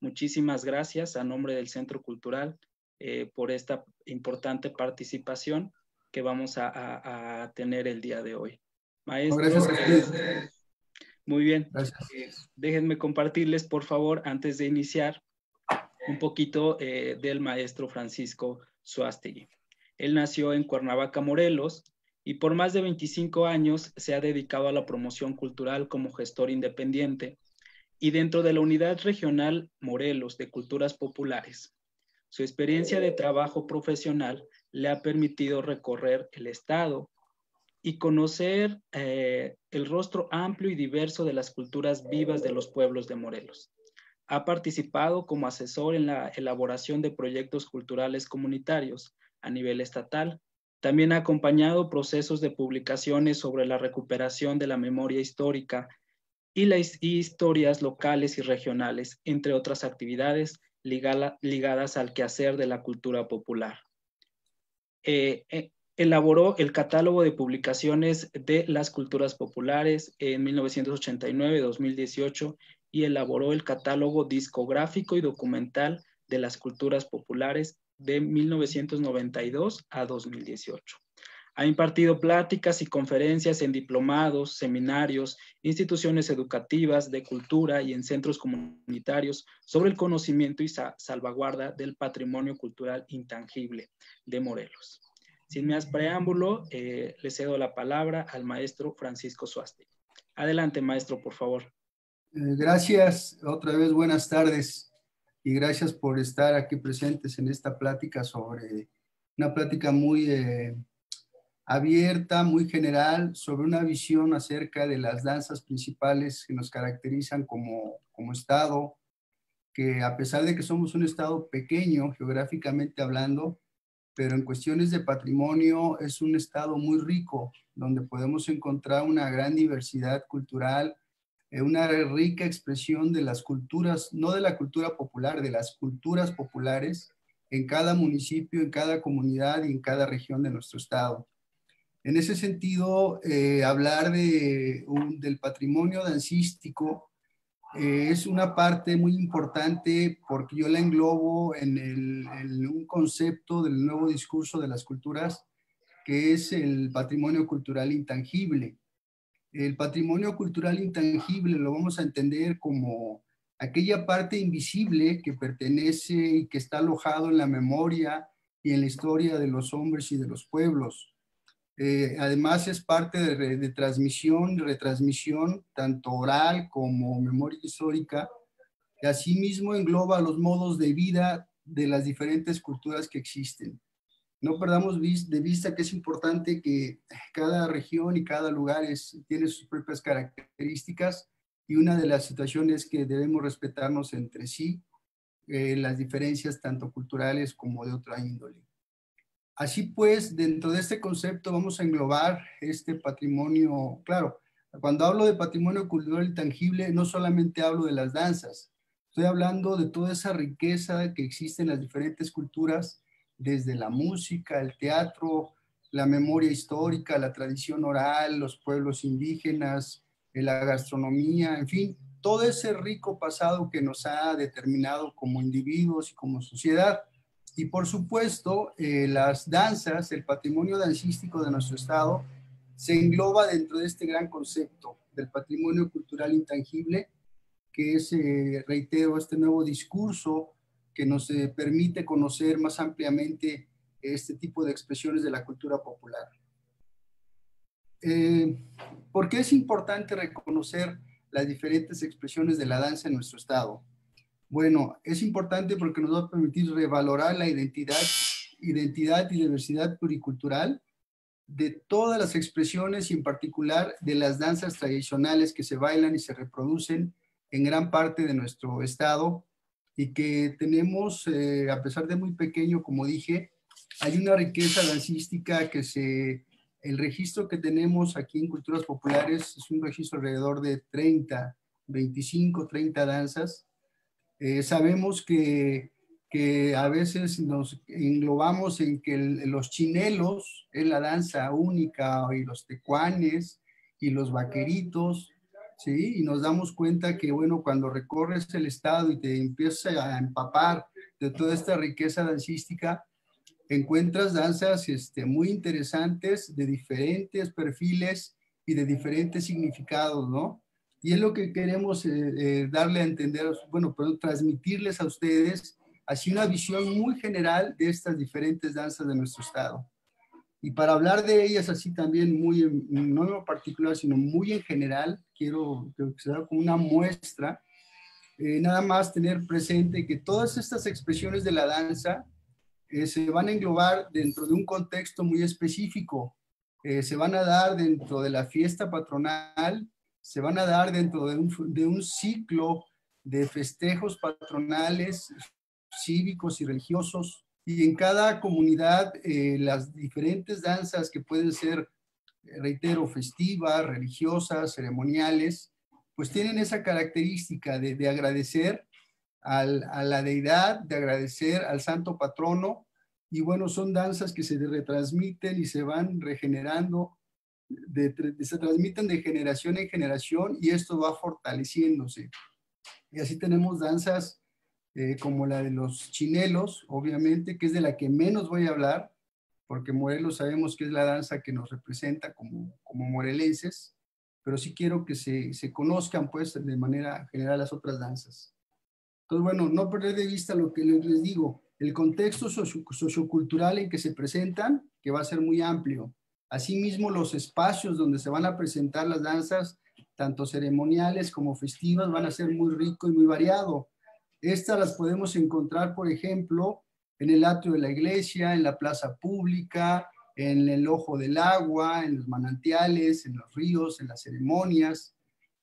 Muchísimas gracias a nombre del Centro Cultural por esta importante participación que vamos a tener el día de hoy. Maestro, gracias a ustedes. Muy bien. Gracias. Déjenme compartirles, por favor, antes de iniciar, un poquito del maestro Francisco Suástegui. Él nació en Cuernavaca, Morelos, y por más de 25 años se ha dedicado a la promoción cultural como gestor independiente y dentro de la Unidad Regional Morelos de Culturas Populares. Su experiencia de trabajo profesional le ha permitido recorrer el estado y conocer el rostro amplio y diverso de las culturas vivas de los pueblos de Morelos. Ha participado como asesor en la elaboración de proyectos culturales comunitarios a nivel estatal. También ha acompañado procesos de publicaciones sobre la recuperación de la memoria histórica y las historias locales y regionales, entre otras actividades ligadas al quehacer de la cultura popular. Elaboró el catálogo de publicaciones de las culturas populares en 1989-2018 y elaboró el catálogo discográfico y documental de las culturas populares de 1992 a 2018. Ha impartido pláticas y conferencias en diplomados, seminarios, instituciones educativas de cultura y en centros comunitarios sobre el conocimiento y salvaguarda del patrimonio cultural intangible de Morelos. Sin más preámbulo, le cedo la palabra al maestro Francisco Suástegui. Adelante, maestro, por favor. Gracias, otra vez buenas tardes y gracias por estar aquí presentes en esta plática sobre una plática muy abierta, muy general, sobre una visión acerca de las danzas principales que nos caracterizan como estado, que a pesar de que somos un estado pequeño geográficamente hablando, pero en cuestiones de patrimonio es un estado muy rico, donde podemos encontrar una gran diversidad cultural, una rica expresión de las culturas, no de la cultura popular, de las culturas populares en cada municipio, en cada comunidad y en cada región de nuestro estado. En ese sentido, hablar del patrimonio dancístico es una parte muy importante porque yo la englobo en un concepto del nuevo discurso de las culturas, que es el patrimonio cultural intangible. El patrimonio cultural intangible lo vamos a entender como aquella parte invisible que pertenece y que está alojado en la memoria y en la historia de los hombres y de los pueblos. Además es parte de transmisión y retransmisión, tanto oral como memoria histórica, y asimismo engloba los modos de vida de las diferentes culturas que existen. No perdamos de vista que es importante que cada región y cada lugar tiene sus propias características y una de las situaciones que debemos respetarnos entre sí, las diferencias tanto culturales como de otra índole. Así pues, dentro de este concepto vamos a englobar este patrimonio. Claro, cuando hablo de patrimonio cultural intangible, no solamente hablo de las danzas, estoy hablando de toda esa riqueza que existe en las diferentes culturas, desde la música, el teatro, la memoria histórica, la tradición oral, los pueblos indígenas, la gastronomía, en fin, todo ese rico pasado que nos ha determinado como individuos y como sociedad. Y por supuesto, las danzas, el patrimonio dancístico de nuestro estado, se engloba dentro de este gran concepto del patrimonio cultural intangible, que es, reitero, este nuevo discurso que nos permite conocer más ampliamente este tipo de expresiones de la cultura popular. ¿Por qué es importante reconocer las diferentes expresiones de la danza en nuestro estado? Bueno, es importante porque nos va a permitir revalorar la identidad y diversidad pluricultural de todas las expresiones y en particular de las danzas tradicionales que se bailan y se reproducen en gran parte de nuestro estado y que tenemos, a pesar de muy pequeño, como dije, hay una riqueza dancística el registro que tenemos aquí en Culturas Populares es un registro alrededor de 25, 30 danzas. Sabemos que a veces nos englobamos en que los chinelos es la danza única y los tecuanes y los vaqueritos ¿sí? Y nos damos cuenta que, bueno, cuando recorres el estado y te empiezas a empapar de toda esta riqueza dancística, encuentras danzas muy interesantes de diferentes perfiles y de diferentes significados, ¿no? Y es lo que queremos darle a entender, bueno, perdón, transmitirles a ustedes así una visión muy general de estas diferentes danzas de nuestro estado. Y para hablar de ellas así también muy, no en lo particular, sino muy en general, quiero que sea como una muestra, nada más tener presente que todas estas expresiones de la danza se van a englobar dentro de un contexto muy específico. Se van a dar dentro de la fiesta patronal, se van a dar dentro de un ciclo de festejos patronales, cívicos y religiosos. Y en cada comunidad, las diferentes danzas que pueden ser, reitero, festivas, religiosas, ceremoniales, pues tienen esa característica de agradecer a la deidad, de agradecer al santo patrono, y bueno, son danzas que se retransmiten y se van regenerando, se transmiten de generación en generación y esto va fortaleciéndose. Y así tenemos danzas como la de los chinelos, obviamente, que es de la que menos voy a hablar, porque Morelos sabemos que es la danza que nos representa como morelenses, pero sí quiero que se conozcan pues de manera general las otras danzas. Entonces, bueno, no perder de vista lo que les digo, el contexto sociocultural en que se presentan, que va a ser muy amplio. Asimismo, los espacios donde se van a presentar las danzas, tanto ceremoniales como festivas, van a ser muy rico y muy variado. Estas las podemos encontrar, por ejemplo, en el atrio de la iglesia, en la plaza pública, en el ojo del agua, en los manantiales, en los ríos, en las ceremonias.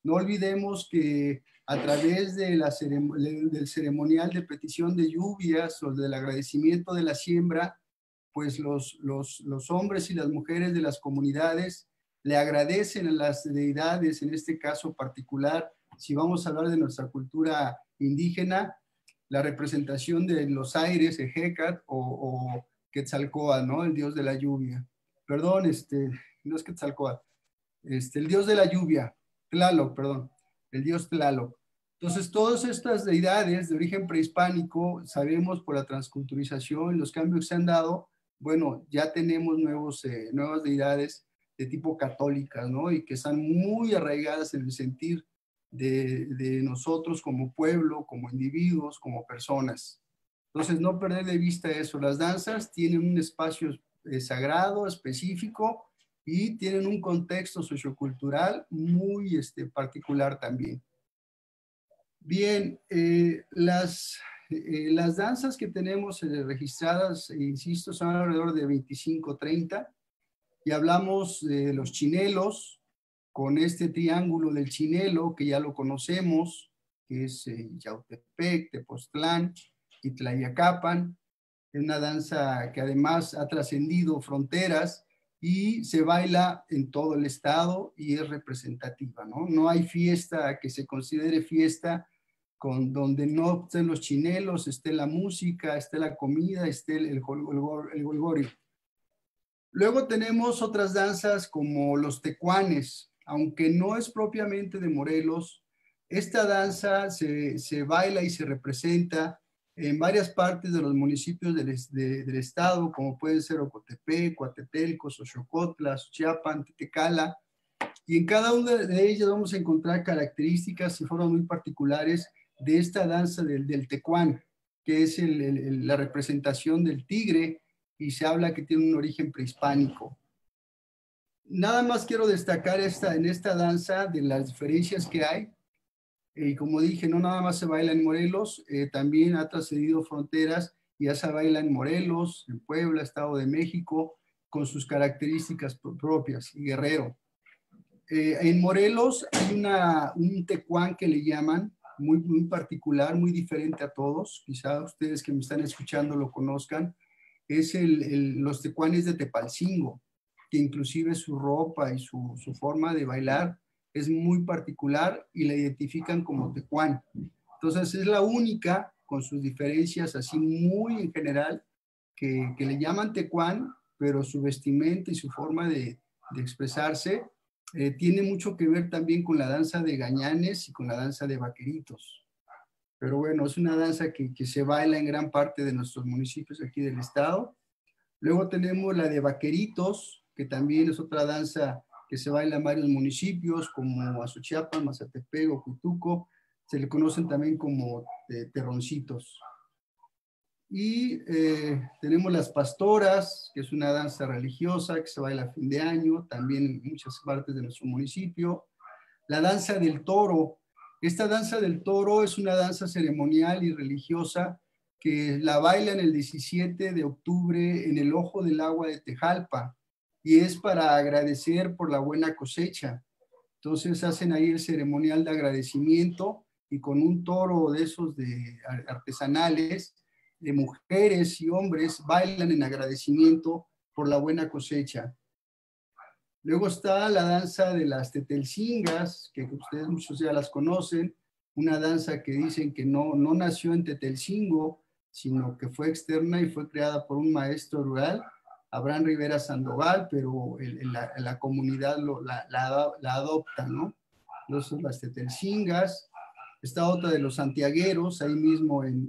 No olvidemos que a través de del ceremonial de petición de lluvias o del agradecimiento de la siembra, pues los hombres y las mujeres de las comunidades le agradecen a las deidades, en este caso particular, si vamos a hablar de nuestra cultura indígena, la representación de los aires, Ejecat o Quetzalcóatl, ¿no? El dios de la lluvia. Perdón, no es Quetzalcóatl, el dios de la lluvia, Tlaloc, perdón, el dios Tlaloc. Entonces, todas estas deidades de origen prehispánico, sabemos por la transculturización, los cambios que se han dado, bueno, ya tenemos nuevas deidades de tipo católicas, ¿no? Y que están muy arraigadas en el sentir de nosotros como pueblo, como individuos, como personas. Entonces, no perder de vista eso. Las danzas tienen un espacio sagrado, específico, y tienen un contexto sociocultural muy particular también. Bien, las danzas que tenemos registradas, insisto, son alrededor de 25, 30, y hablamos de los chinelos, con este triángulo del chinelo, que ya lo conocemos, que es Yautepec, Tepoztlán y Tlayacapan. Es una danza que además ha trascendido fronteras y se baila en todo el estado y es representativa, ¿no? No hay fiesta que se considere fiesta donde no estén los chinelos, esté la música, esté la comida, esté el golgorio. Luego tenemos otras danzas como los tecuanes, aunque no es propiamente de Morelos. Esta danza se baila y se representa en varias partes de los municipios del estado, como pueden ser Ocotepec, Coatetelco, Xochocotla, Chiapan, Tecala, y en cada una de ellas vamos a encontrar características y formas muy particulares de esta danza del tecuán, que es la representación del tigre, y se habla que tiene un origen prehispánico. Nada más quiero destacar en esta danza de las diferencias que hay. Y como dije, no nada más se baila en Morelos, también ha trascendido fronteras y ya se baila en Morelos, en Puebla, Estado de México, con sus características propias, y Guerrero. En Morelos hay un tecuán que le llaman, muy particular, muy diferente a todos, quizá ustedes que me están escuchando lo conozcan, es los tecuanes de Tepalcingo, que inclusive su ropa y su forma de bailar es muy particular y la identifican como tecuán. Entonces es la única, con sus diferencias así muy en general, que le llaman tecuán, pero su vestimenta y su forma de expresarse tiene mucho que ver también con la danza de gañanes y con la danza de vaqueritos. Pero bueno, es una danza que se baila en gran parte de nuestros municipios aquí del estado. Luego tenemos la de vaqueritos, que también es otra danza que se baila en varios municipios, como Azochiapan, Mazatepec, Ocuituco. Se le conocen también como terroncitos. Y tenemos las pastoras, que es una danza religiosa que se baila a fin de año, también en muchas partes de nuestro municipio. La danza del toro. Esta danza del toro es una danza ceremonial y religiosa que la bailan el 17 de octubre en el Ojo del Agua de Tejalpa, y es para agradecer por la buena cosecha. Entonces hacen ahí el ceremonial de agradecimiento, y con un toro de esos artesanales, de mujeres y hombres, bailan en agradecimiento por la buena cosecha. Luego está la danza de las Tetelcingas, que ustedes muchos ya las conocen, una danza que dicen que no nació en Tetelcingo, sino que fue externa y fue creada por un maestro rural, Abraham Rivera Sandoval, pero la comunidad la adopta, ¿no? Entonces las Tetelcingas. Está otra de los santiagueros, ahí mismo en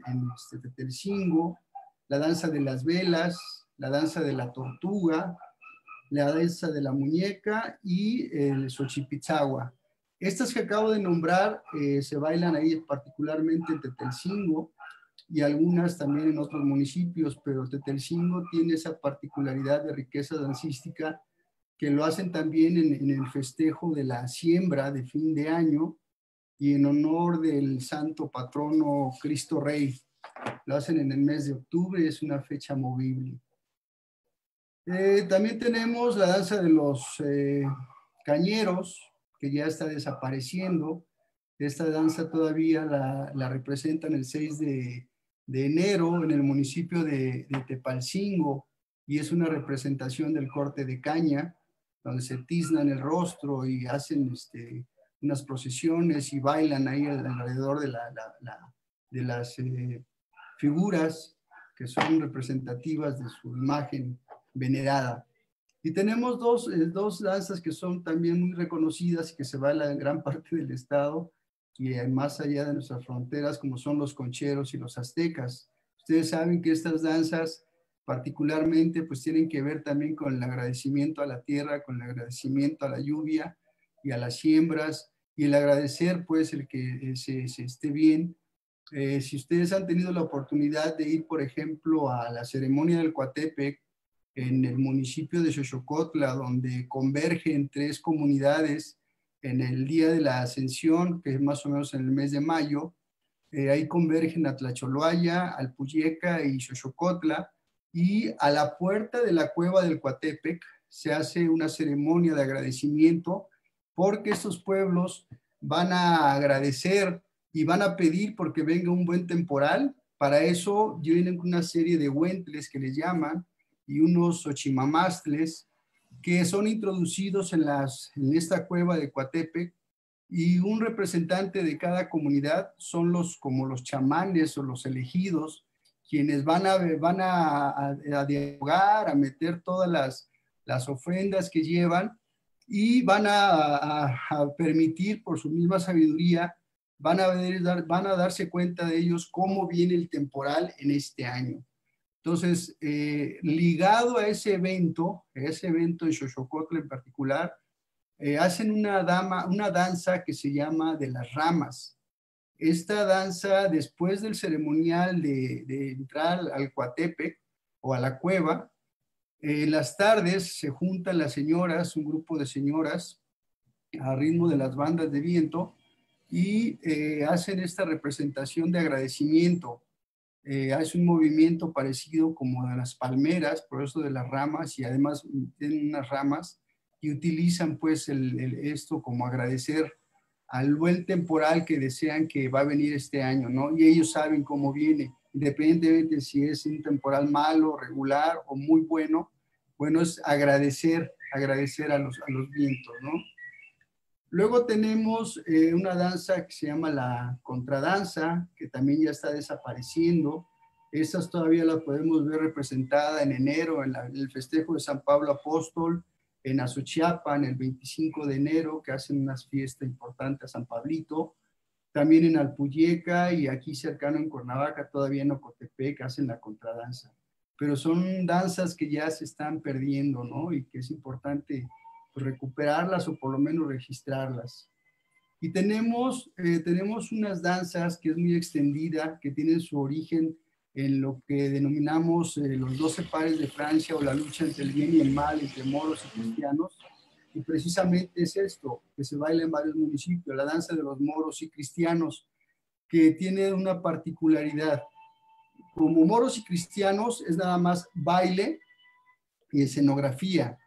Tetelcingo, la danza de las velas, la danza de la tortuga, la danza de la muñeca y el Xochipitzagua. Estas que acabo de nombrar se bailan ahí particularmente en Tetelcingo y algunas también en otros municipios, pero Tetelcingo tiene esa particularidad de riqueza dancística que lo hacen también en el festejo de la siembra de fin de año y en honor del santo patrono Cristo Rey. Lo hacen en el mes de octubre, es una fecha movible. También tenemos la danza de los cañeros, que ya está desapareciendo. Esta danza todavía la representan el 6 de enero en el municipio de Tepalcingo, y es una representación del corte de caña, donde se tiznan el rostro y hacen unas procesiones y bailan ahí alrededor de las figuras que son representativas de su imagen venerada. Y tenemos dos danzas que son también muy reconocidas y que se bailan en gran parte del estado y más allá de nuestras fronteras, como son los concheros y los aztecas. Ustedes saben que estas danzas particularmente pues tienen que ver también con el agradecimiento a la tierra, con el agradecimiento a la lluvia y a las siembras, y el agradecer pues el que se esté bien. Si ustedes han tenido la oportunidad de ir, por ejemplo, a la ceremonia del Coatepec en el municipio de Xochocotla, donde convergen 3 comunidades en el Día de la Ascensión, que es más o menos en el mes de mayo, ahí convergen a Tlacholoaya, Alpuyeca y Xochocotla, y a la puerta de la cueva del Coatepec se hace una ceremonia de agradecimiento, porque estos pueblos van a agradecer y van a pedir porque venga un buen temporal. Para eso vienen una serie de huentles que les llaman y unos ochimamastles que son introducidos en esta cueva de Coatepec, y un representante de cada comunidad son como los chamanes o los elegidos, quienes van a dialogar, a meter todas las ofrendas que llevan, y van a permitir por su misma sabiduría, van a darse cuenta de ellos cómo viene el temporal en este año. Entonces, ligado a ese evento en Xochocotla en particular, hacen una danza que se llama de las ramas. Esta danza, después del ceremonial de entrar al Coatepec o a la cueva, en las tardes se juntan las señoras, un grupo de señoras, a ritmo de las bandas de viento, y hacen esta representación de agradecimiento. Hace un movimiento parecido como de las palmeras, por eso de las ramas, y además tienen unas ramas, y utilizan pues esto como agradecer al buen temporal que desean que va a venir este año, ¿no? Y ellos saben cómo viene, independientemente de si es un temporal malo, regular o muy bueno. Bueno, es agradecer a los vientos, ¿no? Luego tenemos una danza que se llama la contradanza, que también ya está desapareciendo. Estas todavía las podemos ver representada en enero, en el festejo de San Pablo Apóstol, en Azuchiapan el 25 de enero, que hacen una fiesta importante a San Pablito, también en Alpuyeca y aquí cercano en Cuernavaca, todavía en Ocotepec, hacen la contradanza. Pero son danzas que ya se están perdiendo, ¿no? Y que es importante pues, recuperarlas o por lo menos registrarlas. Y tenemos unas danzas que es muy extendida, que tienen su origen en lo que denominamos los 12 pares de Francia o la lucha entre el bien y el mal, entre moros y cristianos. Y precisamente es esto, que se baila en varios municipios, la danza de los moros y cristianos, que tiene una particularidad. Como moros y cristianos es nada más baile y escenografía,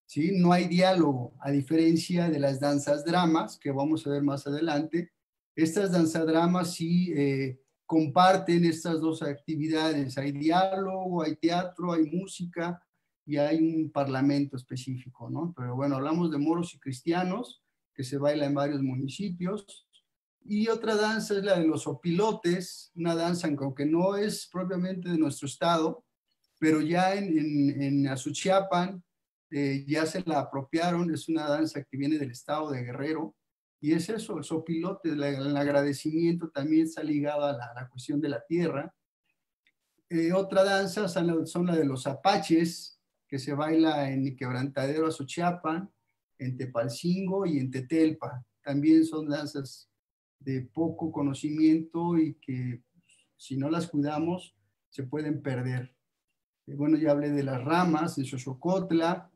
¿sí? No hay diálogo, a diferencia de las danzas dramas, que vamos a ver más adelante. Estas danzadramas sí comparten estas dos actividades. Hay diálogo, hay teatro, hay música y hay un parlamento específico, ¿no? Pero bueno, hablamos de moros y cristianos, que se baila en varios municipios. Y otra danza es la de los opilotes, una danza que aunque no es propiamente de nuestro estado, pero ya en Azuchiapan ya se la apropiaron, es una danza que viene del estado de Guerrero, y es eso, el sopilote, el agradecimiento también está ligado a la cuestión de la tierra. Otra danza son la de los apaches, que se baila en Quebrantadero, Azuchiapan, en Tepalcingo y en Tetelpa. También son danzas de poco conocimiento y que si no las cuidamos se pueden perder. Bueno, ya hablé de las ramas, en Xochocotla.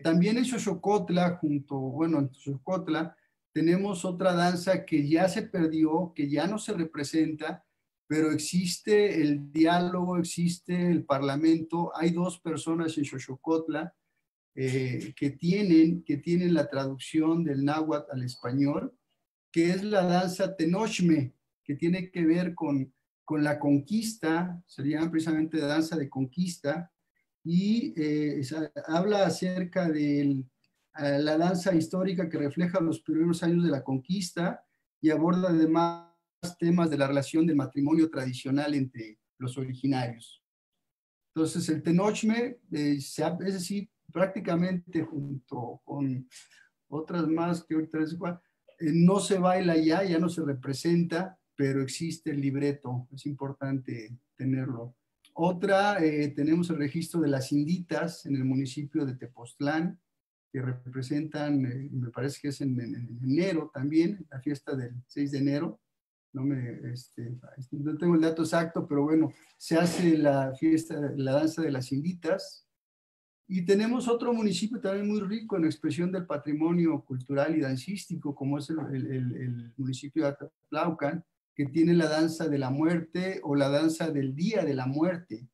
También en Xochocotla, en Xochocotla, tenemos otra danza que ya se perdió, que ya no se representa, pero existe el diálogo, existe el parlamento. Hay dos personas en Xochocotla que tienen la traducción del náhuatl al español, que es la danza Tenochme, que tiene que ver con la conquista, se llama precisamente danza de conquista, y habla acerca de la danza histórica que refleja los primeros años de la conquista y aborda además temas de la relación de matrimonio tradicional entre los originarios. Entonces el Tenochme, es decir, prácticamente junto con otras más que ahorita les digo, no se baila ya no se representa, pero existe el libreto, es importante tenerlo. Otra, tenemos el registro de las inditas en el municipio de Tepoztlán, que representan, me parece que es en enero también, la fiesta del 6 de enero. No tengo el dato exacto, pero bueno, se hace la fiesta, la danza de las inditas. Y tenemos otro municipio también muy rico en expresión del patrimonio cultural y dancístico, como es el municipio de Atatlaucan, que tiene la danza de la muerte o la danza del día de la muerte,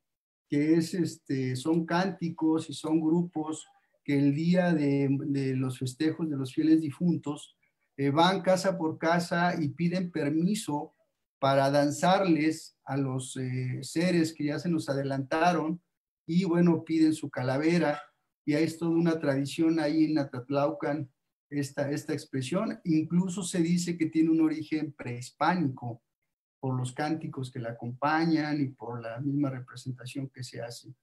que son cánticos y son grupos que el día de los festejos de los fieles difuntos van casa por casa y piden permiso para danzarles a los seres que ya se nos adelantaron y bueno, piden su calavera y hay toda una tradición ahí en Atatlaucan esta expresión. Incluso se dice que tiene un origen prehispánico por los cánticos que la acompañan y por la misma representación que se hace.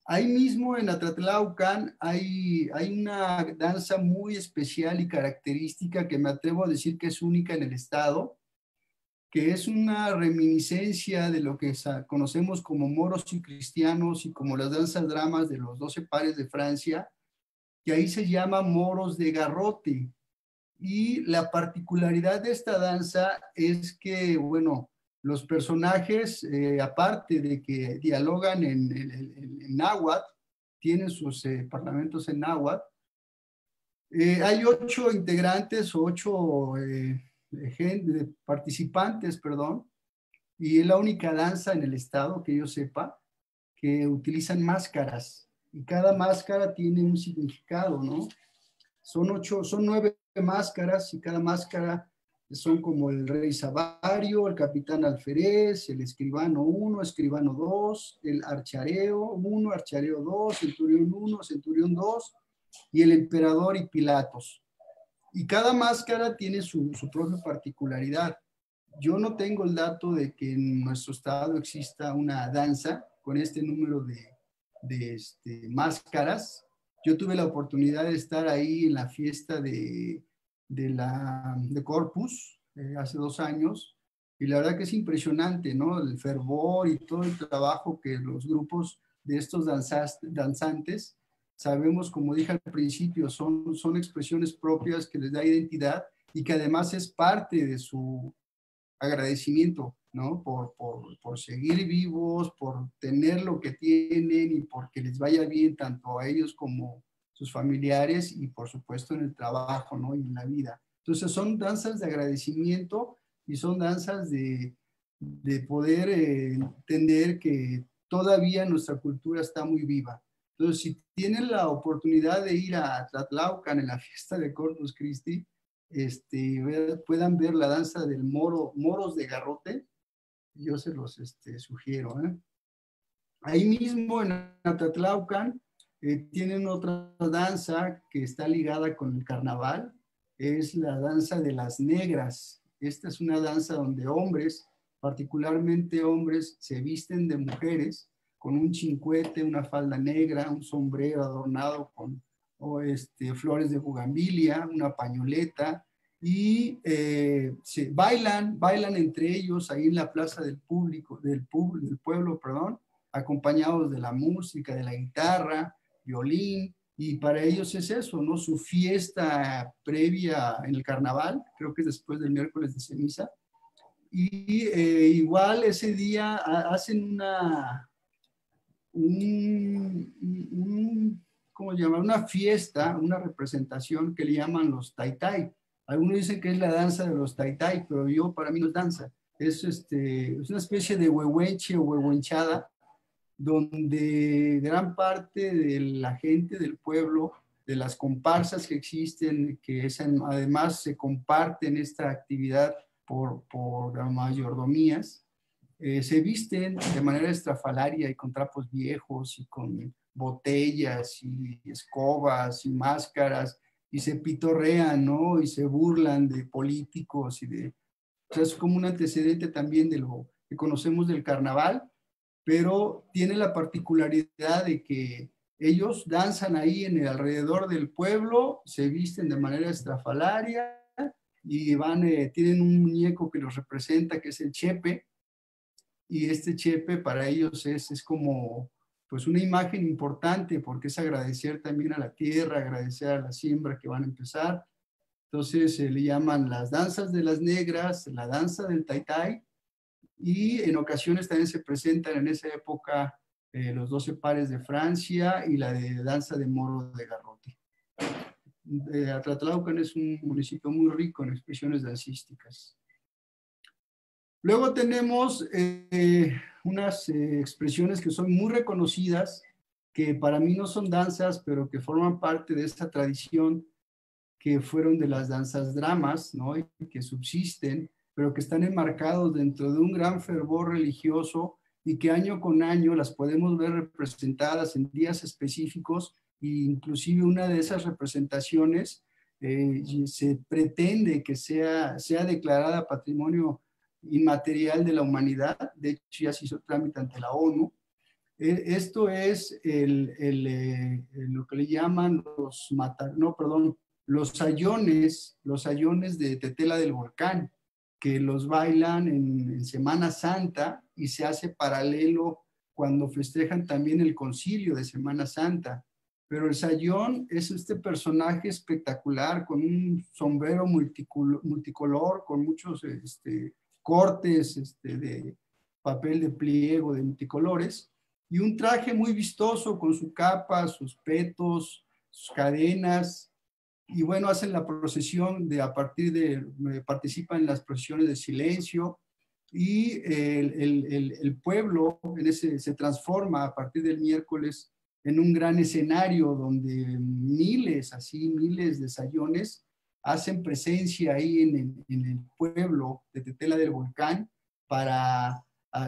Ahí mismo en Atatlaucan hay una danza muy especial y característica que me atrevo a decir que es única en el estado, que es una reminiscencia de lo que conocemos como moros y cristianos y como las danzas dramas de los 12 pares de Francia, que ahí se llama moros de garrote. Y la particularidad de esta danza es que, bueno, los personajes, aparte de que dialogan en náhuatl, tienen sus parlamentos en náhuatl, hay 8 integrantes o 8 participantes, perdón, y es la única danza en el estado que yo sepa que utilizan máscaras y cada máscara tiene un significado, ¿no? Son 9 máscaras y cada máscara son como el rey Sabario, el capitán alférez, el escribano 1, escribano 2, el archareo 1, archareo 2, centurión 1, centurión 2 y el emperador y Pilatos. Y cada máscara tiene su propia particularidad. Yo no tengo el dato de que en nuestro estado exista una danza con este número de máscaras, Yo tuve la oportunidad de estar ahí en la fiesta de Corpus hace 2 años, y la verdad que es impresionante, ¿no? El fervor y todo el trabajo que los grupos de estos danzantes, sabemos, como dije al principio, son expresiones propias que les da identidad y que además es parte de su agradecimiento, ¿no? Por seguir vivos, por tener lo que tienen y porque les vaya bien tanto a ellos como sus familiares y por supuesto en el trabajo, ¿no? Y en la vida. Entonces son danzas de agradecimiento y son danzas de poder entender que todavía nuestra cultura está muy viva. Entonces, si tienen la oportunidad de ir a Tlatlaucan en la fiesta de Corpus Christi, puedan ver la danza del moros de garrote, yo se los sugiero. Ahí mismo en Atatlaucan tienen otra danza que está ligada con el carnaval, es la danza de las negras. Esta es una danza donde hombres, particularmente hombres, se visten de mujeres con un chincuete, una falda negra, un sombrero adornado con flores de bugambilia, una pañoleta, y bailan entre ellos ahí en la plaza del pueblo, perdón, acompañados de la música, de la guitarra, violín, y para ellos es eso, ¿no? Su fiesta previa en el carnaval, creo que es después del miércoles de ceniza, y igual ese día hacen ¿cómo se llama? Una fiesta, una representación que le llaman los taitai. Algunos dicen que es la danza de los taitai, pero para mí no es danza. Es una especie de huehuenche o huehuenchada, donde gran parte de la gente del pueblo, de las comparsas que existen, además se comparten esta actividad por mayordomías, se visten de manera estrafalaria y con trapos viejos y con botellas y escobas y máscaras y se pitorrean, ¿no? Y se burlan de políticos o sea, es como un antecedente también de lo que conocemos del carnaval, pero tiene la particularidad de que ellos danzan ahí en el alrededor del pueblo, se visten de manera estrafalaria y tienen un muñeco que los representa, que es el chepe, y este chepe para ellos es como pues una imagen importante porque es agradecer también a la tierra, agradecer a la siembra que van a empezar. Entonces se le llaman las danzas de las negras, la danza del taitai, y en ocasiones también se presentan en esa época los 12 pares de Francia y la de danza de moro de garrote. Atlatlaucan es un municipio muy rico en expresiones dancísticas. Luego tenemos unas expresiones que son muy reconocidas, que para mí no son danzas, pero que forman parte de esta tradición, que fueron de las danzas dramas, ¿no? Y que subsisten, pero que están enmarcados dentro de un gran fervor religioso y que año con año las podemos ver representadas en días específicos, e inclusive una de esas representaciones se pretende que sea declarada Patrimonio Inmaterial de la Humanidad. De hecho ya se hizo trámite ante la ONU. Esto es lo que le llaman los sayones de Tetela del Volcán, que los bailan en Semana Santa y se hace paralelo cuando festejan también el concilio de Semana Santa. Pero el sayón es este personaje espectacular con un sombrero multicolor, con muchos cortes de papel de pliego de multicolores y un traje muy vistoso con su capa, sus petos, sus cadenas. Y bueno, hacen la procesión participan en las procesiones de silencio, y el pueblo se transforma a partir del miércoles en un gran escenario donde miles de sayones hacen presencia ahí en el pueblo de Tetela del Volcán para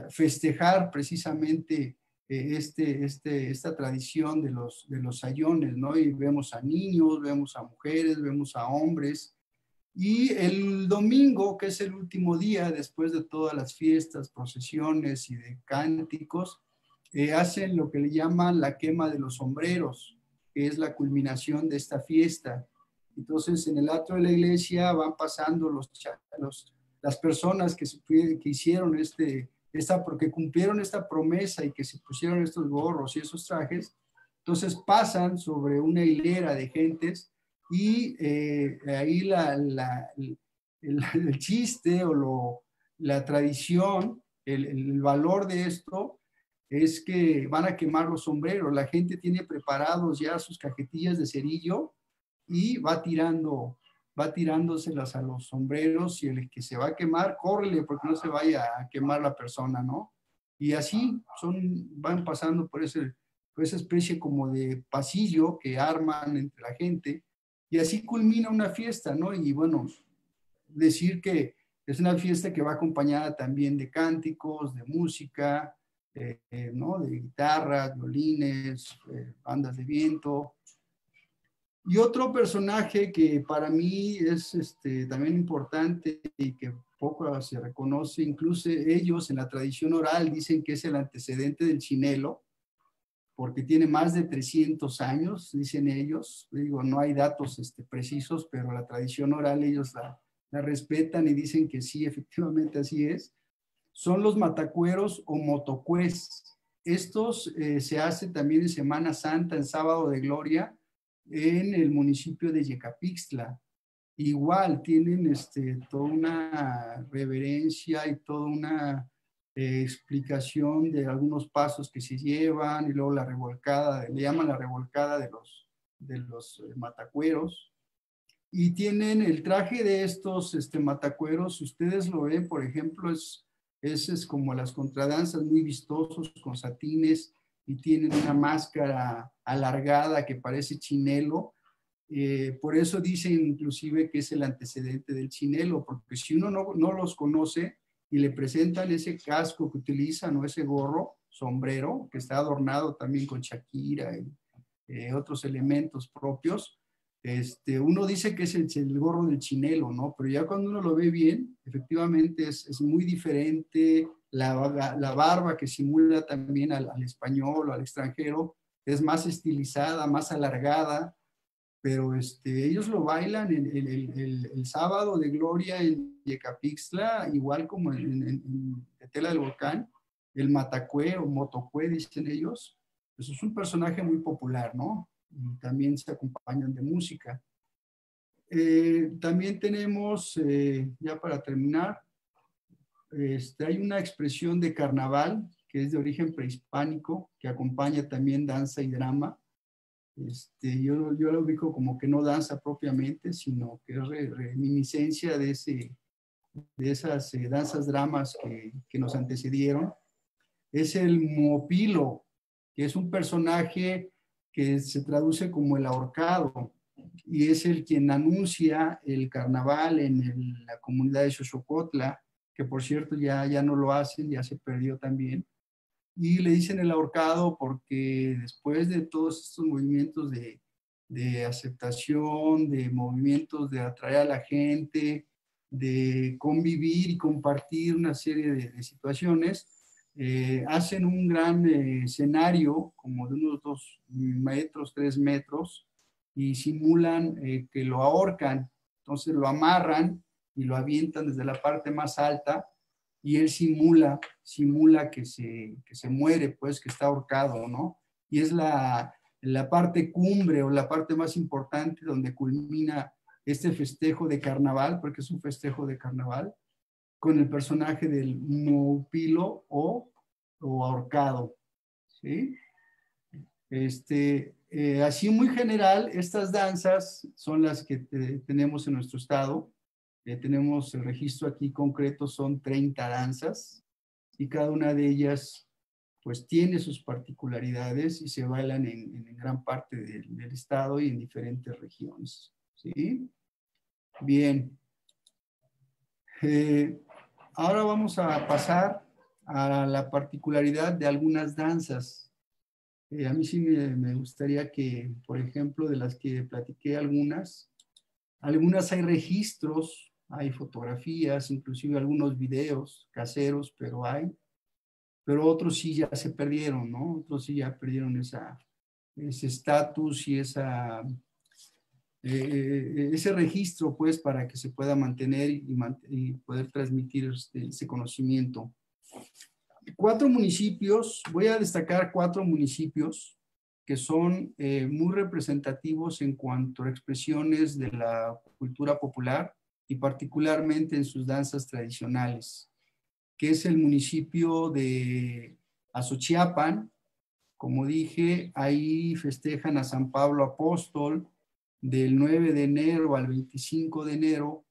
festejar precisamente esta tradición de los sayones, ¿no? Y vemos a niños, vemos a mujeres, vemos a hombres. Y el domingo, que es el último día después de todas las fiestas, procesiones y de cánticos, hacen lo que le llaman la quema de los sombreros. que es la culminación de esta fiesta. Entonces, en el atrio de la iglesia van pasando las personas que hicieron porque cumplieron esta promesa y que se pusieron estos gorros y esos trajes. Entonces pasan sobre una hilera de gentes y ahí el chiste o la tradición, el valor de esto es que van a quemar los sombreros. La gente tiene preparados ya sus cajetillas de cerillo y va tirándoselas a los sombreros, y el que se va a quemar, córrele porque no se vaya a quemar la persona, ¿no? Y así van pasando por esa especie como de pasillo que arman entre la gente, y así culmina una fiesta, ¿no? Y bueno, decir que es una fiesta que va acompañada también de cánticos, de música, ¿no? De guitarras, violines, bandas de viento. Y otro personaje que para mí es también importante y que poco se reconoce, incluso ellos en la tradición oral dicen que es el antecedente del chinelo, porque tiene más de 300 años, dicen ellos. Digo, no hay datos precisos, pero la tradición oral ellos la respetan y dicen que sí, efectivamente así es. Son los matacueros o motocués. Estos se hacen también en Semana Santa, en Sábado de Gloria, en el municipio de Yecapixtla. Igual tienen toda una reverencia y toda una explicación de algunos pasos que se llevan, y luego la revolcada, le llaman la revolcada de los matacueros. Y tienen el traje de estos matacueros, si ustedes lo ven, por ejemplo, es como las contradanzas, muy vistosos, con satines, y tienen una máscara alargada que parece chinelo. Por eso dicen inclusive que es el antecedente del chinelo, porque si uno no los conoce y le presentan ese casco que utilizan o ese gorro, sombrero, que está adornado también con Shakira y otros elementos propios, uno dice que es el gorro del chinelo, ¿no? Pero ya cuando uno lo ve bien, efectivamente es muy diferente. La barba, que simula también al español o al extranjero, es más estilizada, más alargada, pero ellos lo bailan el sábado de Gloria en Yecapixtla, igual como en Tetela del Volcán, el matacue o motocue, dicen ellos. Pues es un personaje muy popular, ¿no? Y también se acompañan de música. También tenemos, ya para terminar, hay una expresión de carnaval que es de origen prehispánico, que acompaña también danza y drama. Yo lo ubico como que no danza propiamente, sino que es reminiscencia de esas danzas dramas que nos antecedieron. Es el Mopilo, que es un personaje que se traduce como el ahorcado, y es el quien anuncia el carnaval en la comunidad de Xochocotla, que por cierto ya no lo hacen, ya se perdió también. Y le dicen el ahorcado porque después de todos estos movimientos de aceptación, de movimientos de atraer a la gente, de convivir y compartir una serie de situaciones, hacen un gran escenario como de unos 2 metros, 3 metros, y simulan que lo ahorcan. Entonces lo amarran y lo avientan desde la parte más alta, y él simula que se muere, pues que está ahorcado, ¿no? Y es la parte cumbre o la parte más importante donde culmina este festejo de carnaval, porque es un festejo de carnaval, con el personaje del Moupilo o ahorcado, ¿sí? Así muy general, estas danzas son las que tenemos en nuestro estado. Tenemos el registro aquí concreto, son 30 danzas, y cada una de ellas pues tiene sus particularidades y se bailan en gran parte del estado y en diferentes regiones, ¿sí? Bien. Ahora vamos a pasar a la particularidad de algunas danzas. A mí sí me gustaría que, por ejemplo, de las que platiqué algunas hay registros, hay fotografías, inclusive algunos videos caseros, pero otros sí ya se perdieron, ¿no? Otros sí ya perdieron ese estatus y ese registro, pues, para que se pueda mantener y poder transmitir ese conocimiento. 4 municipios, voy a destacar 4 municipios que son muy representativos en cuanto a expresiones de la cultura popular y particularmente en sus danzas tradicionales, que es el municipio de Azochiapan. Como dije, ahí festejan a San Pablo Apóstol del 9 de enero al 25 de enero.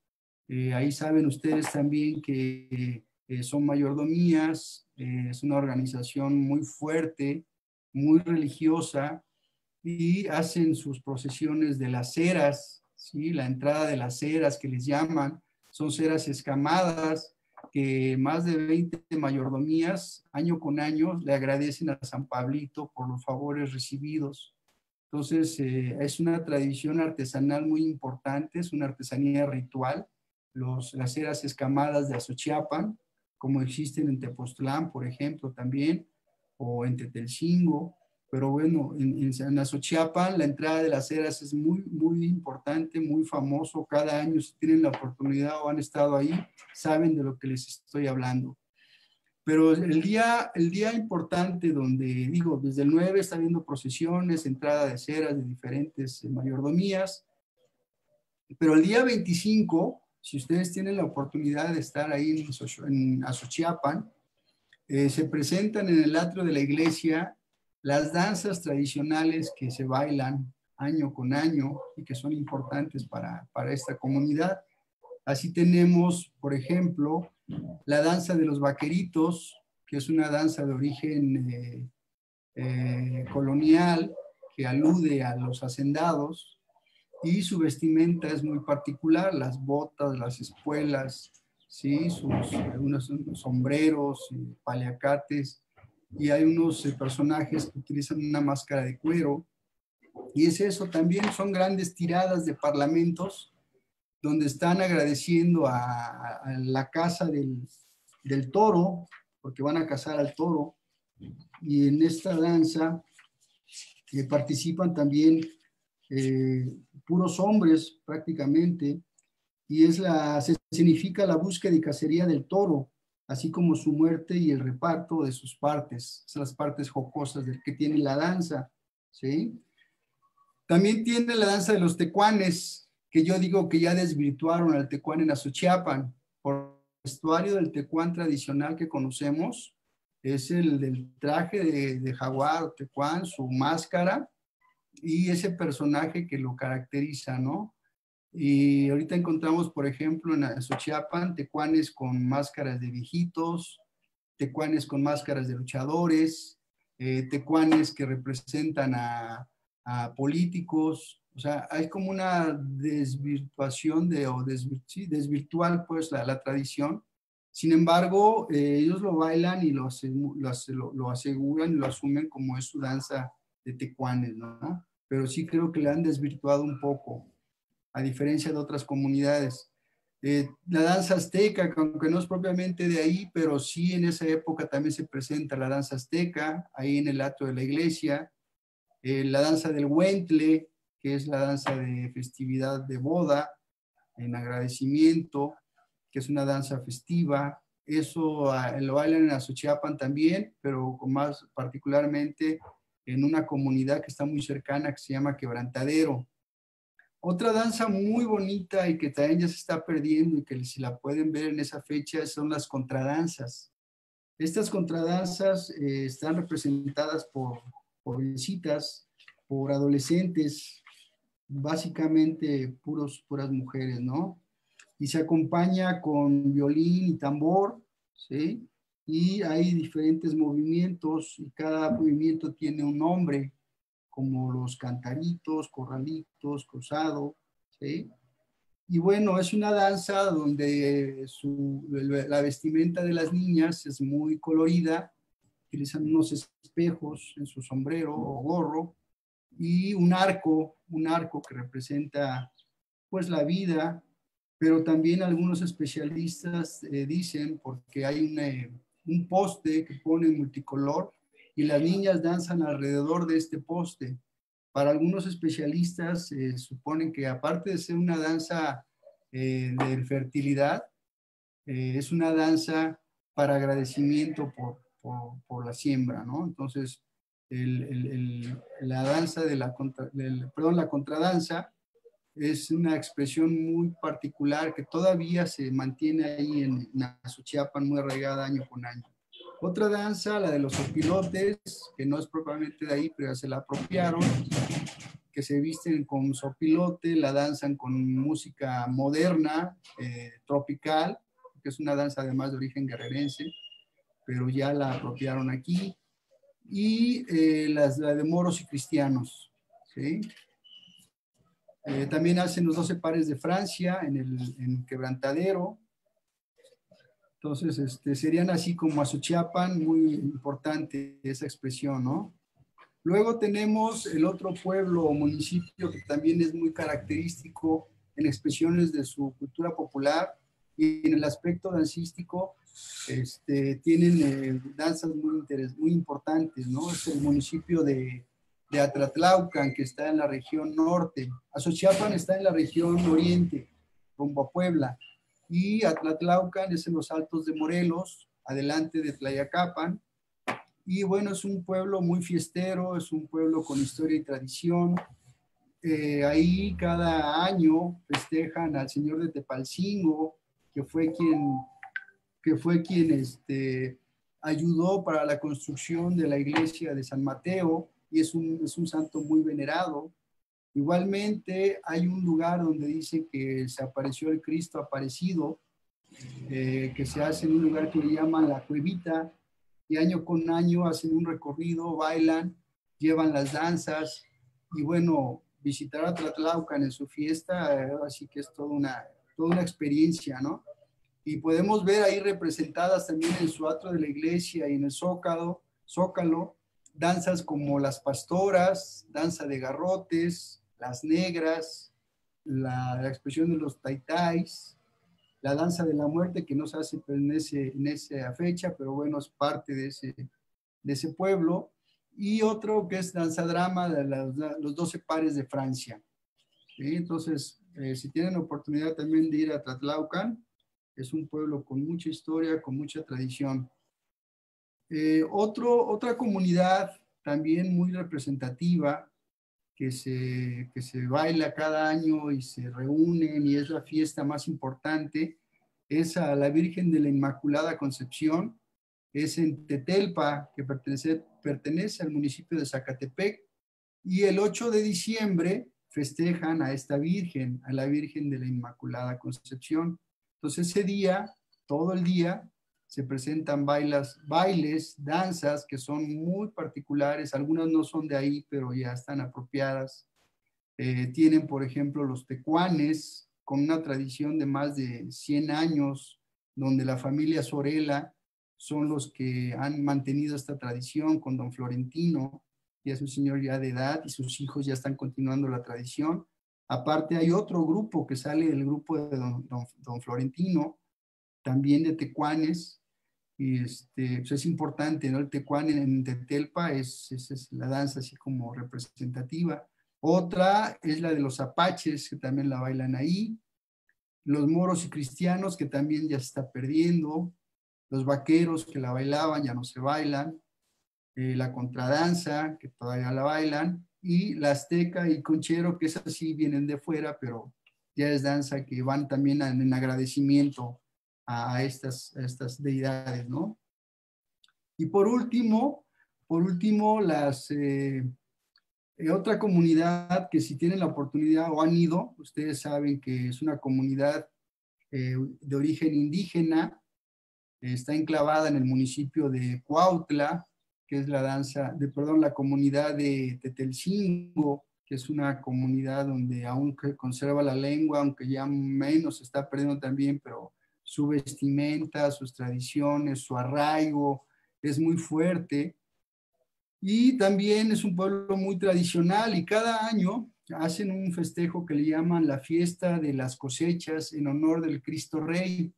Ahí saben ustedes también que son mayordomías, es una organización muy fuerte, muy religiosa, y hacen sus procesiones de las ceras, ¿sí? La entrada de las ceras que les llaman, son ceras escamadas, que más de 20 mayordomías año con año le agradecen a San Pablito por los favores recibidos. Entonces, es una tradición artesanal muy importante, es una artesanía ritual. Las ceras escamadas de Azochiapan, como existen en Tepoztlán, por ejemplo, también, o en Tetelcingo. Pero bueno, en Azochiapan la entrada de las ceras es muy, muy importante, muy famoso. Cada año, si tienen la oportunidad o han estado ahí, saben de lo que les estoy hablando. Pero el día importante donde, digo, desde el 9 está habiendo procesiones, entrada de ceras de diferentes mayordomías, pero el día 25, si ustedes tienen la oportunidad de estar ahí en Azochiapan, se presentan en el atrio de la iglesia las danzas tradicionales que se bailan año con año y que son importantes para esta comunidad. Así tenemos, por ejemplo, la danza de los vaqueritos, que es una danza de origen colonial que alude a los hacendados, y su vestimenta es muy particular, las botas, las espuelas, ¿sí? Unos sombreros, paliacates, y hay unos personajes que utilizan una máscara de cuero, y es eso también, son grandes tiradas de parlamentos donde están agradeciendo a la casa del toro, porque van a cazar al toro, y en esta danza participan también puros hombres prácticamente, y se significa la búsqueda y cacería del toro, así como su muerte y el reparto de sus partes, son las partes jocosas que tiene la danza, ¿sí? También tiene la danza de los tecuanes, que yo digo que ya desvirtuaron al tecuán en Azochiapan. Por el vestuario del tecuán tradicional que conocemos es el del traje de jaguar o tecuán, su máscara y ese personaje que lo caracteriza, ¿no? Y ahorita encontramos, por ejemplo, en Azochiapan, tecuanes con máscaras de viejitos, tecuanes con máscaras de luchadores, tecuanes que representan a políticos. O sea, hay como una desvirtuación desvirtual pues la tradición. Sin embargo, ellos lo bailan y lo aseguran y lo asumen como es su danza de tecuanes, ¿no? Pero sí creo que la han desvirtuado un poco, a diferencia de otras comunidades. La danza azteca, aunque no es propiamente de ahí, pero sí en esa época también se presenta la danza azteca, ahí en el atrio de la iglesia. La danza del huentle, que es la danza de festividad de boda, en agradecimiento, que es una danza festiva. Eso lo bailan en Azochiapan también, pero más particularmente en una comunidad que está muy cercana que se llama Quebrantadero. Otra danza muy bonita y que también ya se está perdiendo y que si la pueden ver en esa fecha son las contradanzas. Estas contradanzas están representadas por jovencitas, por adolescentes, básicamente puras mujeres, ¿no? Y se acompaña con violín y tambor, ¿sí? Y hay diferentes movimientos y cada movimiento tiene un nombre, como los cantaritos, corralitos, cruzado, ¿sí? Y bueno, es una danza donde la vestimenta de las niñas es muy colorida, utilizan unos espejos en su sombrero o gorro y un arco que representa pues la vida, pero también algunos especialistas dicen, porque hay un poste que pone multicolor y las niñas danzan alrededor de este poste. Para algunos especialistas suponen que aparte de ser una danza de fertilidad, es una danza para agradecimiento por la siembra, ¿no? Entonces, la danza de la contradanza es una expresión muy particular que todavía se mantiene ahí en Azuchiapan, muy arraigada año con año. Otra danza, la de los opilotes, que no es propiamente de ahí, pero ya se la apropiaron, que se visten con sopilote, la danzan con música moderna, tropical, que es una danza además de origen guerrerense, pero ya la apropiaron aquí. Y la de moros y cristianos, ¿sí? También hacen los 12 pares de Francia en el Quebrantadero. Entonces, serían así como Azuchiapan, muy importante esa expresión, ¿no? Luego tenemos el otro pueblo o municipio que también es muy característico en expresiones de su cultura popular y en el aspecto dancístico, tienen danzas muy importantes, ¿no? Es el municipio de Atlatlaucan, que está en la región norte. Azuchiapan está en la región oriente, rumbo a Puebla, y Atlatlaucan es en los altos de Morelos, adelante de Tlayacapan. Y bueno, es un pueblo muy fiestero, es un pueblo con historia y tradición. Ahí cada año festejan al señor de Tepalcingo, que fue quien ayudó para la construcción de la iglesia de San Mateo, y es un santo muy venerado. Igualmente hay un lugar donde dice que se apareció el Cristo aparecido, que se hace en un lugar que le llaman la Cuevita, y año con año hacen un recorrido, bailan, llevan las danzas, y bueno, visitar a Tlatlaucan en su fiesta, así que es toda una experiencia, ¿no? Y podemos ver ahí representadas también en su atrio de la iglesia y en el zócalo, danzas como las pastoras, danza de garrotes, las negras, la expresión de los taitais, la danza de la muerte, que no se hace en esa fecha, pero bueno, es parte de ese pueblo. Y otro que es danza drama de los 12 pares de Francia. ¿Sí? Entonces, si tienen oportunidad también de ir a Tlatlaucan, es un pueblo con mucha historia, con mucha tradición. Otra comunidad también muy representativa que se baila cada año y se reúnen y es la fiesta más importante, es a la Virgen de la Inmaculada Concepción, es en Tetelpa, que pertenece al municipio de Zacatepec, y el 8 de diciembre festejan a esta Virgen, a la Virgen de la Inmaculada Concepción. Entonces ese día, todo el día, se presentan bailes, danzas que son muy particulares, algunas no son de ahí, pero ya están apropiadas. Tienen, por ejemplo, los tecuanes, con una tradición de más de 100 años, donde la familia Sorela son los que han mantenido esta tradición con don Florentino, ya es un señor ya de edad y sus hijos ya están continuando la tradición. Aparte hay otro grupo que sale del grupo de don Florentino, también de tecuanes, y pues es importante, ¿no? El tecuán en Tetelpa es la danza así como representativa. Otra es la de los apaches, que también la bailan ahí, los moros y cristianos, que también ya se está perdiendo, los vaqueros que la bailaban ya no se bailan, la contradanza, que todavía la bailan, y la azteca y conchero, que esas sí vienen de fuera, pero ya es danza que van también en agradecimiento a estas deidades, ¿no? Y por último, otra comunidad que si tienen la oportunidad o han ido, ustedes saben que es una comunidad de origen indígena, está enclavada en el municipio de Cuautla, que es la comunidad de Tetelcingo, que es una comunidad donde aún conserva la lengua, aunque ya menos se está perdiendo también, pero su vestimenta, sus tradiciones, su arraigo es muy fuerte. Y también es un pueblo muy tradicional y cada año hacen un festejo que le llaman la fiesta de las cosechas en honor del Cristo Rey.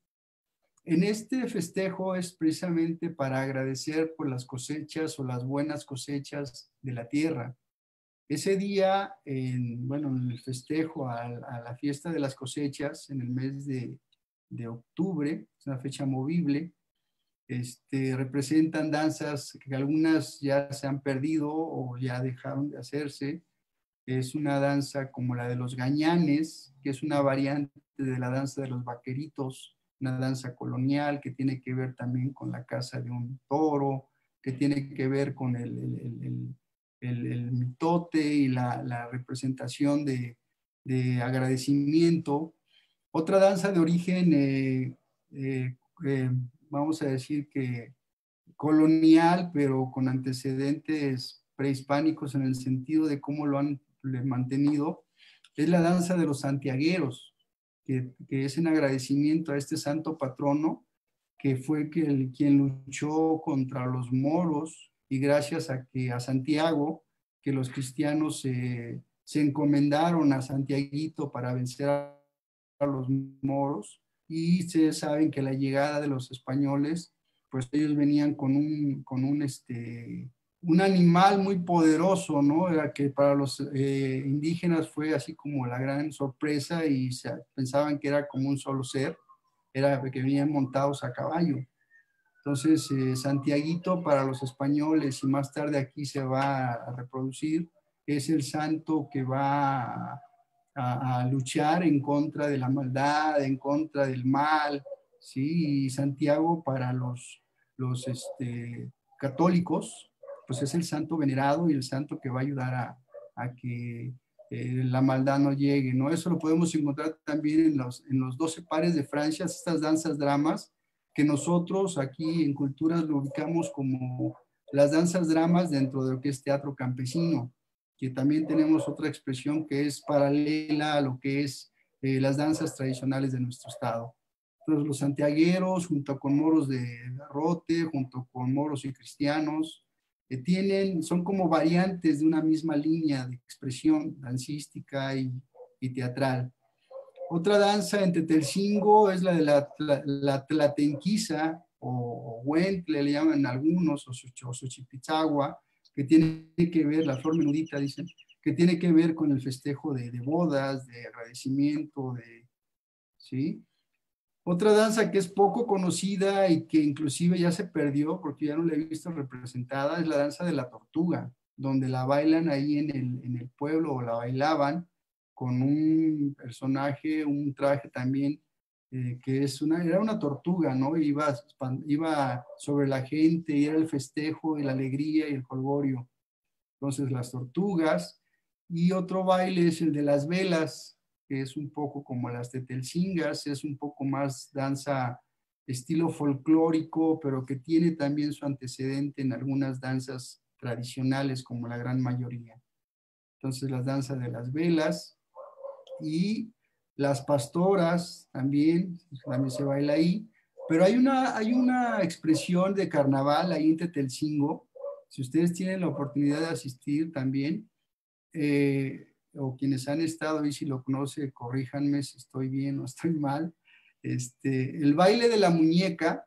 En este festejo es precisamente para agradecer por las cosechas o las buenas cosechas de la tierra. Ese día, bueno, en el festejo a la fiesta de las cosechas, en el mes de octubre, es una fecha movible, representan danzas que algunas ya se han perdido o ya dejaron de hacerse. Es una danza como la de los gañanes, que es una variante de la danza de los vaqueritos, una danza colonial que tiene que ver también con la caza de un toro, que tiene que ver con el mitote y la representación de agradecimiento. Otra danza de origen, vamos a decir que colonial, pero con antecedentes prehispánicos en el sentido de cómo lo han mantenido, es la danza de los santiagueros, que es en agradecimiento a este santo patrono, que fue quien luchó contra los moros, y gracias a Santiago, que los cristianos se encomendaron a Santiaguito para vencer a los moros, y ustedes saben que la llegada de los españoles, pues ellos venían con un animal muy poderoso, ¿no? Era que para los indígenas fue así como la gran sorpresa, y pensaban que era como un solo ser, era que venían montados a caballo. Entonces, Santiaguito para los españoles, y más tarde aquí se va a reproducir, es el santo que va a luchar en contra de la maldad, en contra del mal, ¿sí? Y Santiago para los católicos, pues es el santo venerado y el santo que va a ayudar a que la maldad no llegue, ¿no? Eso lo podemos encontrar también en los 12 pares de Francia, estas danzas dramas, que nosotros aquí en Culturas lo ubicamos como las danzas dramas dentro de lo que es teatro campesino, que también tenemos otra expresión que es paralela a lo que es las danzas tradicionales de nuestro estado. Entonces, los santiagueros, junto con moros de garrote, junto con moros y cristianos, son como variantes de una misma línea de expresión dancística y teatral. Otra danza en Tetelcingo es la de la tlatenquiza, o huentle le llaman algunos, o xochipitzagua, que tiene que ver, la flor menudita dicen, que tiene que ver con el festejo de bodas, de agradecimiento, ¿sí? Otra danza que es poco conocida y que inclusive ya se perdió porque ya no la he visto representada es la danza de la tortuga, donde la bailan ahí en el pueblo, o la bailaban con un personaje, un traje también, que era una tortuga, ¿no? Iba sobre la gente, y era el festejo y la alegría y el jolgorio. Entonces, las tortugas. Y otro baile es el de las velas, que es un poco como las tetelcingas, es un poco más danza estilo folclórico, pero que tiene también su antecedente en algunas danzas tradicionales, como la gran mayoría. Entonces, las danzas de las velas y las pastoras también se baila ahí. Pero hay una expresión de carnaval ahí en Tetelcingo. Si ustedes tienen la oportunidad de asistir también, o quienes han estado y si lo conoce, corríjanme si estoy bien o estoy mal. El baile de la muñeca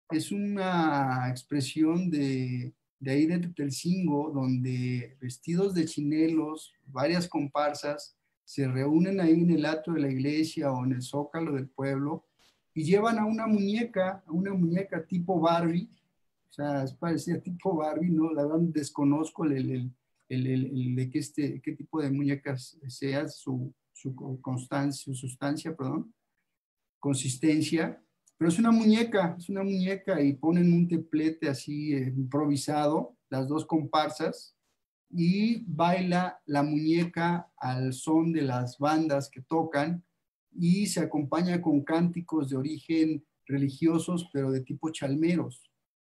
es una expresión de ahí de Tetelcingo, donde vestidos de chinelos, varias comparsas, se reúnen ahí en el atrio de la iglesia o en el zócalo del pueblo, y llevan a una muñeca tipo Barbie. O sea, es parecida tipo Barbie, ¿no? La verdad desconozco de qué tipo de muñecas sea, su sustancia, perdón, consistencia, pero es una muñeca, y ponen un templete así improvisado, las dos comparsas, y baila la muñeca al son de las bandas que tocan, y se acompaña con cánticos de origen religiosos, pero de tipo chalmeros,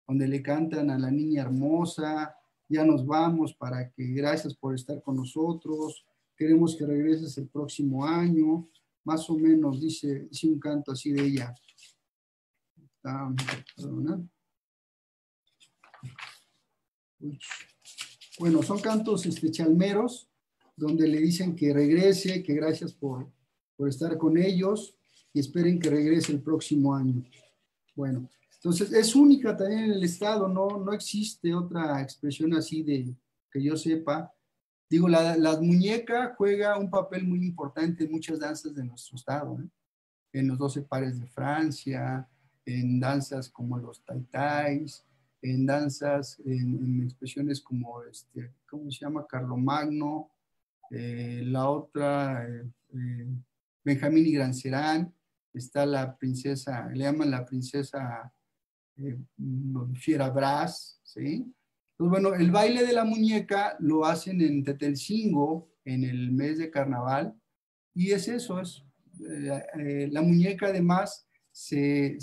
donde le cantan a la niña hermosa: ya nos vamos, para que gracias por estar con nosotros, queremos que regreses el próximo año, más o menos dice un canto así de ella. Bueno, son cantos chalmeros, donde le dicen que regrese, que gracias por estar con ellos, y esperen que regrese el próximo año. Bueno, entonces es única también en el estado, no existe otra expresión así que yo sepa. Digo, la muñeca juega un papel muy importante en muchas danzas de nuestro estado, ¿eh? En los 12 pares de Francia, en danzas como los taitais, en danzas, en expresiones como, ¿cómo se llama? Carlomagno, la otra, Benjamín y Gran Serán, está la princesa, le llaman la princesa Fiera Brás, ¿sí? Pues bueno, el baile de la muñeca lo hacen en Tetelcingo, en el mes de carnaval, y es eso, la muñeca además se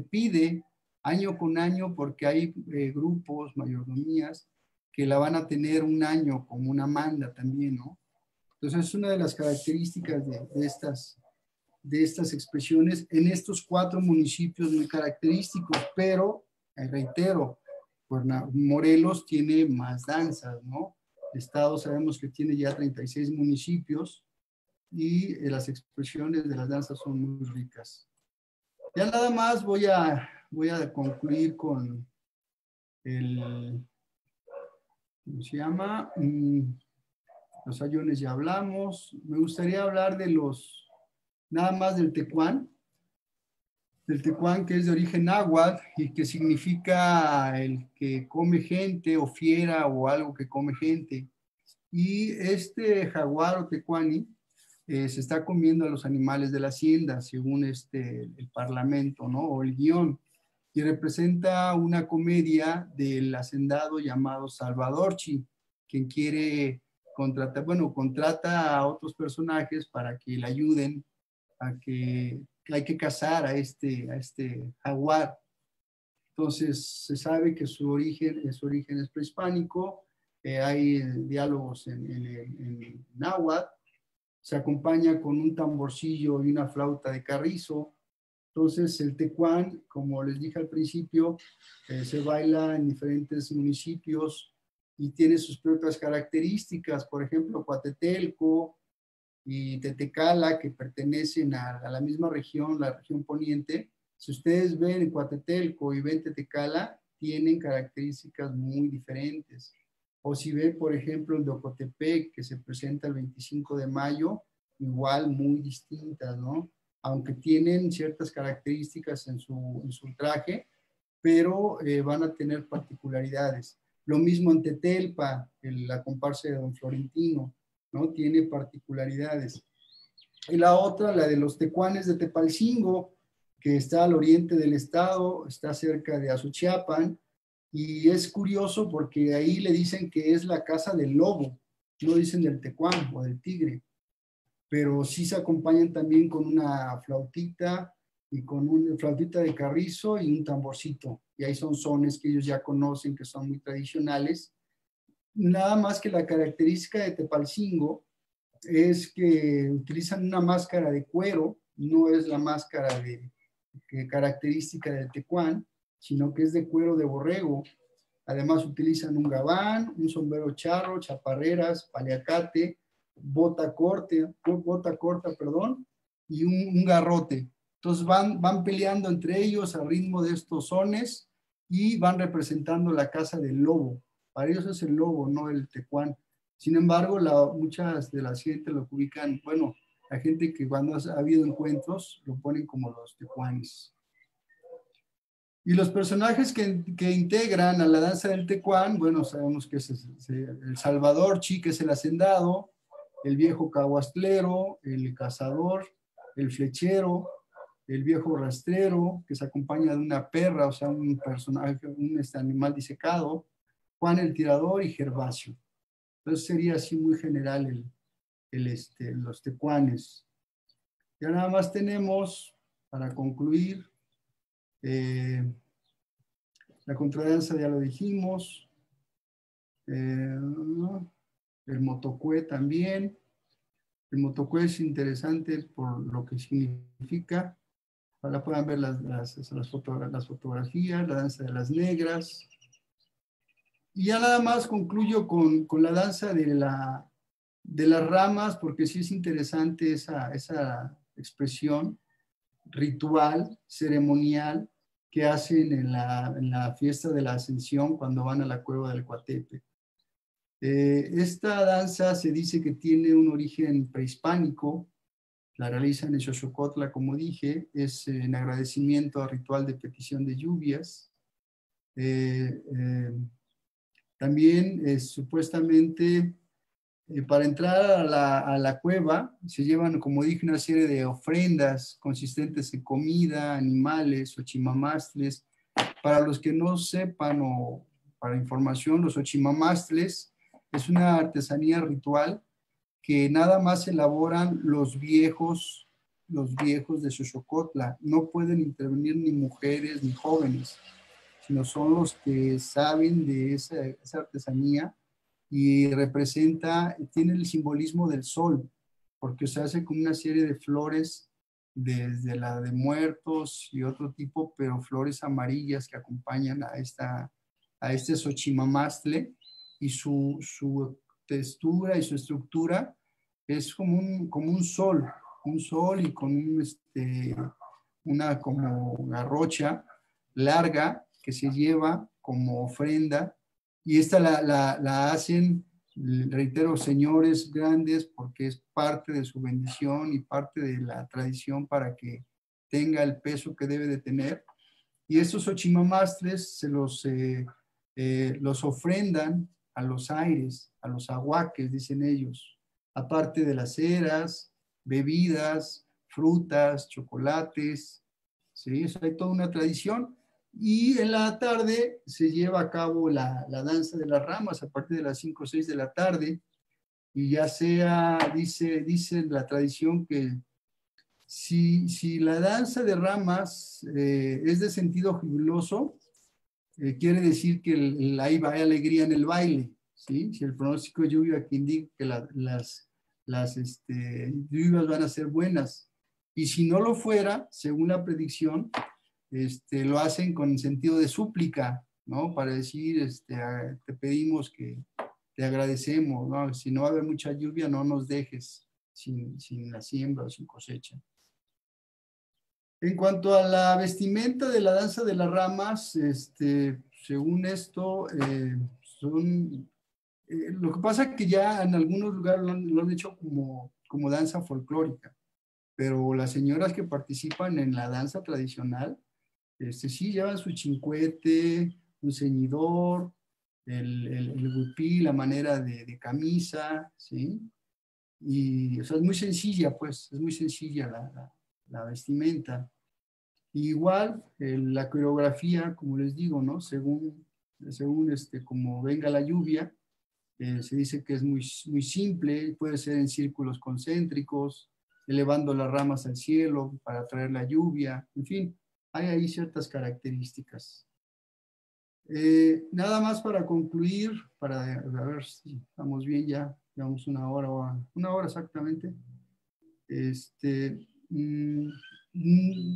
pide año con año porque hay grupos, mayordomías, que la van a tener un año como una manda también, ¿no? Entonces es una de las características de estas expresiones en estos 4 municipios muy característicos, pero, reitero, Morelos tiene más danzas, ¿no? El estado sabemos que tiene ya 36 municipios y las expresiones de las danzas son muy ricas. Ya nada más voy a concluir con ¿cómo se llama? Los ayones ya hablamos. Me gustaría hablar de nada más del tecuán que es de origen náhuatl y que significa el que come gente o fiera o algo que come gente. Y este jaguar o tecuani se está comiendo a los animales de la hacienda, según el parlamento, ¿no? O el guión. Y representa una comedia del hacendado llamado Salvadorchi, quien quiere contrata a otros personajes para que le ayuden a que hay que cazar a este jaguar. Entonces se sabe que su origen es prehispánico, hay diálogos en náhuatl, se acompaña con un tamborcillo y una flauta de carrizo. Entonces el tecuán, como les dije al principio, se baila en diferentes municipios y tiene sus propias características, por ejemplo, Coatetelco y Tetecala, que pertenecen a la misma región, la región poniente. Si ustedes ven Coatetelco y ven Tetecala, tienen características muy diferentes. O si ven, por ejemplo, el de Ocotepec, que se presenta el 25 de mayo, igual muy distintas, ¿no? Aunque tienen ciertas características en su traje, pero van a tener particularidades. Lo mismo en Tetelpa, la comparsa de Don Florentino, ¿no? Tiene particularidades. Y la otra, la de los tecuanes de Tepalcingo, que está al oriente del estado, está cerca de Azuchiapan, y es curioso porque ahí le dicen que es la casa del lobo, no dicen del tecuán o del tigre, pero sí se acompañan también con una flautita y con una flautita de carrizo y un tamborcito, y ahí son sones que ellos ya conocen, que son muy tradicionales. Nada más que la característica de Tepalcingo es que utilizan una máscara de cuero, no es la máscara característica del tecuán, sino que es de cuero de borrego. Además utilizan un gabán, un sombrero charro, chaparreras, paliacate, bota corta, y un garrote. Entonces van peleando entre ellos al ritmo de estos sones y van representando la casa del lobo. Para ellos es el lobo, no el tecuán. Sin embargo, muchas de la gente lo ubican, bueno, la gente que cuando ha habido encuentros lo ponen como los tecuanes. Y los personajes que integran a la danza del tecuán, bueno, sabemos que es el Salvadorchi, que es el hacendado, el viejo caguastlero, el cazador, el flechero, el viejo rastrero, que se acompaña de una perra, o sea, un personaje, un animal disecado, Juan el tirador y Gervasio. Entonces sería así muy general los tecuanes. Ya nada más tenemos, para concluir, la contradanza ya lo dijimos, el motocue también. El motocue es interesante por lo que significa. Ahora puedan ver las fotografías, la danza de las negras. Y ya nada más concluyo con la danza de las ramas, porque sí es interesante esa expresión ritual, ceremonial, que hacen en la fiesta de la Ascensión cuando van a la cueva del Coatepe. Esta danza se dice que tiene un origen prehispánico, la realizan en Xochocotla, como dije, es en agradecimiento al ritual de petición de lluvias. También supuestamente para entrar a la cueva se llevan, como dije, una serie de ofrendas consistentes en comida, animales, ochimamastles. Para los que no sepan o para información, los ochimamastles es una artesanía ritual que nada más elaboran los viejos de Xochocotla. No pueden intervenir ni mujeres ni jóvenes, sino son los que saben de esa artesanía, y tiene el simbolismo del sol, porque se hace con una serie de flores, desde la de muertos y otro tipo, pero flores amarillas que acompañan a este Xochimamastle, y su textura y su estructura es como un sol y con una como garrocha larga que se lleva como ofrenda, y esta la hacen, reitero, señores grandes, porque es parte de su bendición y parte de la tradición para que tenga el peso que debe de tener. Y estos ochimamastres los ofrendan a los aires, a los ahuaques, dicen ellos, aparte de las ceras, bebidas, frutas, chocolates, ¿sí? Eso hay toda una tradición. Y en la tarde se lleva a cabo la danza de las ramas a partir de las 5 o 6 de la tarde, y ya sea, dice la tradición que si la danza de ramas es de sentido jubiloso, quiere decir que ahí va alegría en el baile, ¿sí? Si el pronóstico de lluvia que indica que las lluvias van a ser buenas, y si no lo fuera, según la predicción, lo hacen con sentido de súplica, ¿no? Para decir, te pedimos que te agradecemos, ¿no? Si no va a haber mucha lluvia, no nos dejes sin la siembra o sin cosecha. En cuanto a la vestimenta de la danza de las ramas, según esto, lo que pasa es que ya en algunos lugares lo han hecho como danza folclórica, pero las señoras que participan en la danza tradicional, sí llevan su chincuete, un ceñidor, el huipí, la manera de camisa, ¿sí? Y o sea, es muy sencilla, pues, es muy sencilla la vestimenta. Igual, la coreografía, como les digo, ¿no? Según como venga la lluvia, se dice que es muy, muy simple, puede ser en círculos concéntricos, elevando las ramas al cielo para atraer la lluvia, en fin, hay ahí ciertas características. Nada más para concluir, para a ver si estamos bien ya, llevamos una hora exactamente.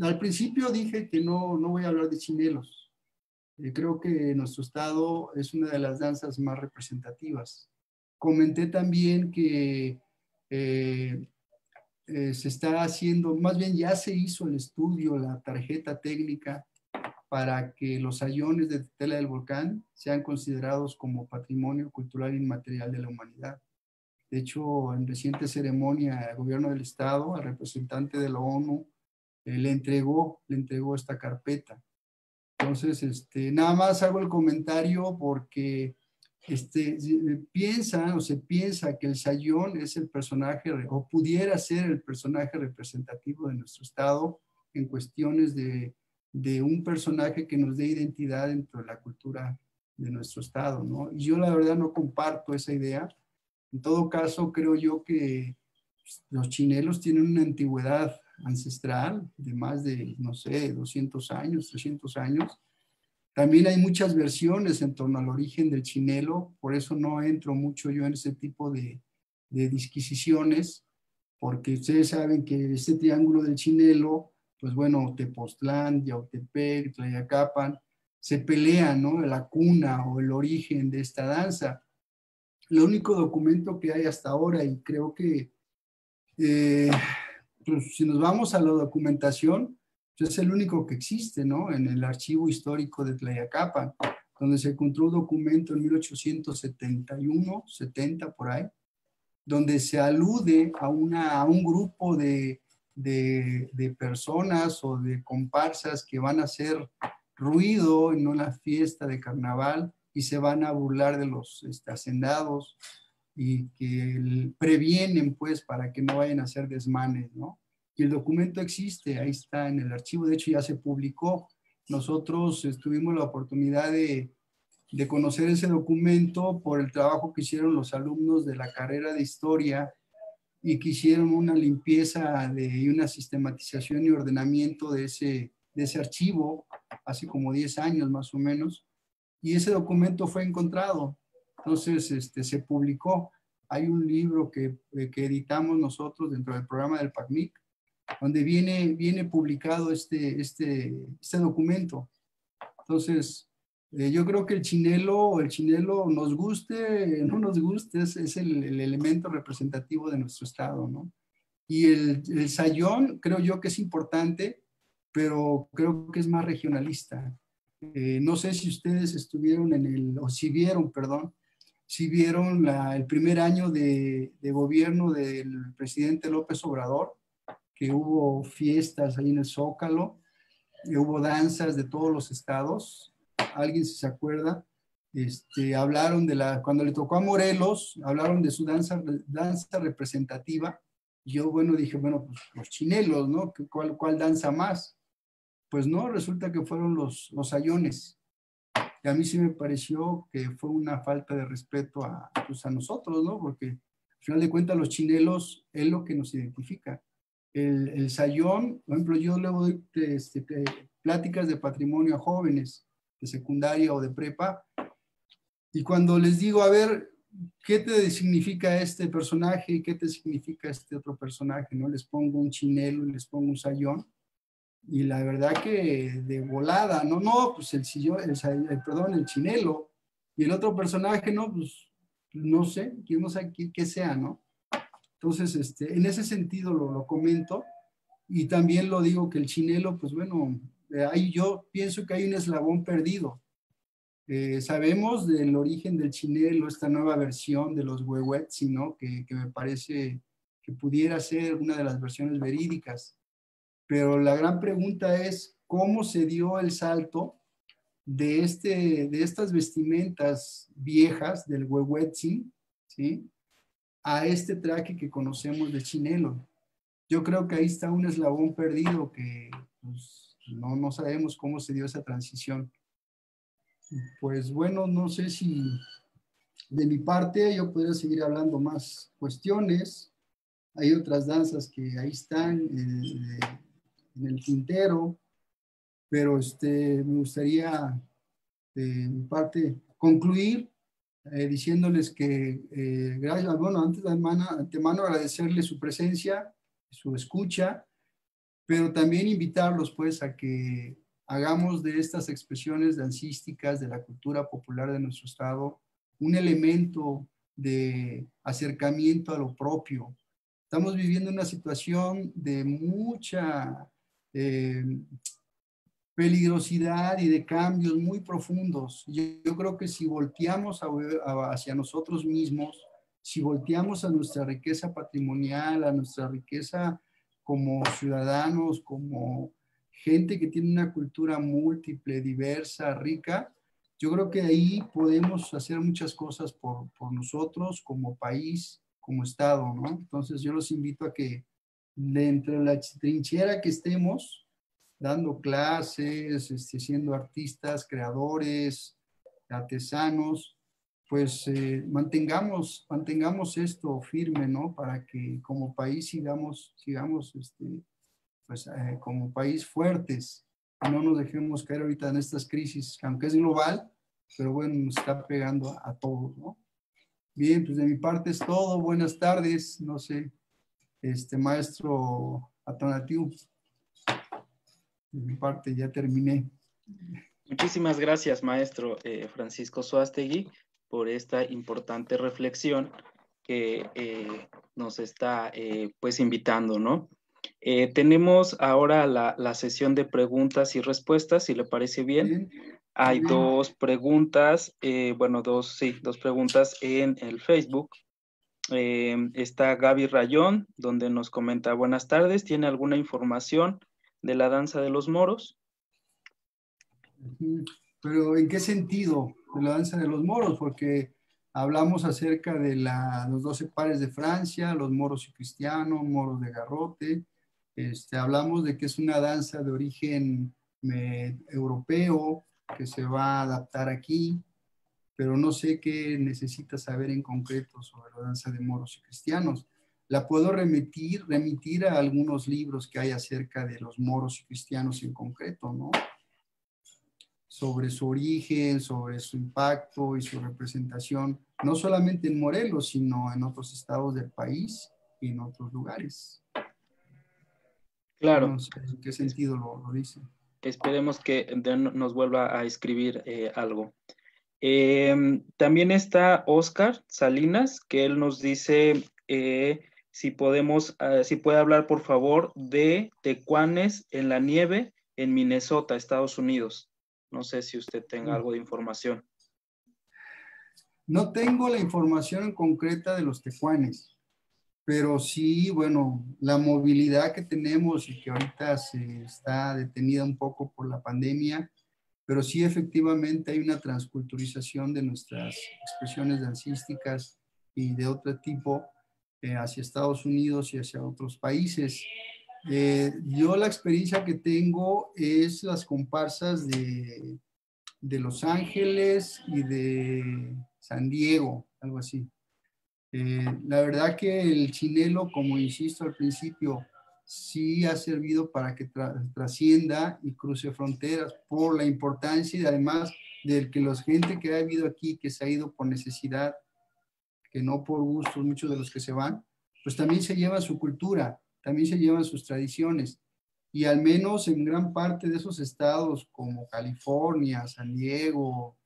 Al principio dije que no voy a hablar de chinelos. Creo que nuestro estado es una de las danzas más representativas. Comenté también que se está haciendo, más bien ya se hizo el estudio, la tarjeta técnica para que los sayones de Tetela del Volcán sean considerados como patrimonio cultural inmaterial de la humanidad. De hecho, en reciente ceremonia, el gobierno del estado, al representante de la ONU, le entregó esta carpeta. Entonces, nada más hago el comentario porque se piensa que el sayón es el personaje, o pudiera ser el personaje representativo de nuestro estado en cuestiones de un personaje que nos dé identidad dentro de la cultura de nuestro estado, ¿no? Y yo la verdad no comparto esa idea. En todo caso, creo yo que los chinelos tienen una antigüedad ancestral de más de, no sé, 200 años, 300 años. También hay muchas versiones en torno al origen del chinelo, por eso no entro mucho yo en ese tipo de disquisiciones, porque ustedes saben que este triángulo del chinelo, pues bueno, Tepoztlán, Yautepec, Tlayacapan, se pelean, ¿no? La cuna o el origen de esta danza. El único documento que hay hasta ahora, y creo que pues, si nos vamos a la documentación, pues es el único que existe, ¿no? En el archivo histórico de Tlayacapan. donde se encontró un documento en 1871, 70 por ahí, donde se alude a un grupo de personas o de comparsas que van a hacer ruido en una fiesta de carnaval y se van a burlar de los hacendados y que previenen pues para que no vayan a hacer desmanes, ¿no? Y el documento existe, ahí está en el archivo, de hecho ya se publicó. Nosotros tuvimos la oportunidad de conocer ese documento por el trabajo que hicieron los alumnos de la carrera de historia y que hicieron una limpieza y una sistematización y ordenamiento de ese archivo hace como 10 años más o menos, y ese documento fue encontrado. Entonces se publicó. Hay un libro que editamos nosotros dentro del programa del PACMIC, donde viene publicado este documento. Entonces, yo creo que el chinelo nos guste, no nos guste, es el elemento representativo de nuestro estado, ¿no? Y el sayón creo yo que es importante, pero creo que es más regionalista. No sé si ustedes estuvieron si vieron el primer año de gobierno del presidente López Obrador, que hubo fiestas ahí en el Zócalo, hubo danzas de todos los estados. ¿Alguien se acuerda? Hablaron cuando le tocó a Morelos, hablaron de su danza representativa. Yo, dije, pues los chinelos, ¿no? ¿Cuál danza más? Pues no, resulta que fueron los sayones. Y a mí sí me pareció que fue una falta de respeto a nosotros, ¿no? Porque al final de cuentas los chinelos es lo que nos identifica. El sayón, por ejemplo, yo le doy pláticas de patrimonio a jóvenes de secundaria o de prepa, y cuando les digo, a ver, ¿qué te significa este personaje y qué te significa este otro personaje? ¿No? Les pongo un chinelo y les pongo un sayón, y la verdad que de volada, pues el chinelo, y el otro personaje, no, pues no sé, quién no sabe qué sea, ¿no? Entonces, en ese sentido lo comento, y también lo digo que el chinelo, pues ahí yo pienso que hay un eslabón perdido. Sabemos del origen del chinelo, esta nueva versión de los huehuetzi, ¿no? Que me parece que pudiera ser una de las versiones verídicas. Pero la gran pregunta es, ¿cómo se dio el salto de estas vestimentas viejas del huehuetzi, ¿sí?, a este traje que conocemos de chinelo? Yo creo que ahí está un eslabón perdido que pues, no sabemos cómo se dio esa transición. Pues no sé si de mi parte yo podría seguir hablando más cuestiones. Hay otras danzas que ahí están en el tintero, pero me gustaría de mi parte concluir diciéndoles que gracias, antes de antemano agradecerles su presencia, su escucha, pero también invitarlos pues a que hagamos de estas expresiones dancísticas de la cultura popular de nuestro estado un elemento de acercamiento a lo propio. Estamos viviendo una situación de mucha peligrosidad y de cambios muy profundos. Yo creo que si volteamos hacia nosotros mismos, si volteamos a nuestra riqueza patrimonial, a nuestra riqueza como ciudadanos, como gente que tiene una cultura múltiple, diversa, rica, yo creo que ahí podemos hacer muchas cosas por nosotros como país, como Estado, ¿no? Entonces yo los invito a que dentro de la trinchera que estemos, dando clases, siendo artistas, creadores, artesanos, pues mantengamos esto firme, ¿no? Para que como país sigamos pues, como país fuertes, no nos dejemos caer ahorita en estas crisis, aunque es global, pero nos está pegando a todos, ¿no? Bien, pues de mi parte es todo. Buenas tardes, no sé, maestro Atonatiu. De mi parte ya terminé. Muchísimas gracias, maestro Francisco Zuástegui, por esta importante reflexión que nos está pues invitando, ¿no? Tenemos ahora la sesión de preguntas y respuestas, si le parece bien. Hay dos preguntas, dos preguntas en el Facebook. Está Gaby Rayón, donde nos comenta, buenas tardes, ¿tiene alguna información de la danza de los moros? Pero ¿en qué sentido de la danza de los moros? Porque hablamos acerca de los 12 pares de Francia, los moros y cristianos, moros de garrote. Hablamos de que es una danza de origen europeo que se va a adaptar aquí, pero no sé qué necesitas saber en concreto sobre la danza de moros y cristianos. La puedo remitir a algunos libros que hay acerca de los moros y cristianos en concreto, ¿no? Sobre su origen, sobre su impacto y su representación, no solamente en Morelos, sino en otros estados del país y en otros lugares. Claro. No sé en qué sentido lo dice. Esperemos que nos vuelva a escribir algo. También está Oscar Salinas, que él nos dice si puede hablar por favor de tecuanes en la nieve en Minnesota, Estados Unidos. No sé si usted tenga algo de información. No tengo la información concreta de los tecuanes, pero sí, bueno, la movilidad que tenemos y que ahorita se está detenida un poco por la pandemia, pero sí efectivamente hay una transculturización de nuestras expresiones dancísticas y de otro tipo hacia Estados Unidos y hacia otros países. Yo la experiencia que tengo es las comparsas de Los Ángeles y de San Diego, algo así. La verdad que el chinelo, como insisto al principio, sí ha servido para que trascienda y cruce fronteras por la importancia y además de que la gente que ha vivido aquí, que se ha ido por necesidad, que no por gusto, muchos de los que se van, pues también se llevan su cultura, también se llevan sus tradiciones. Y al menos en gran parte de esos estados como California, San Diego,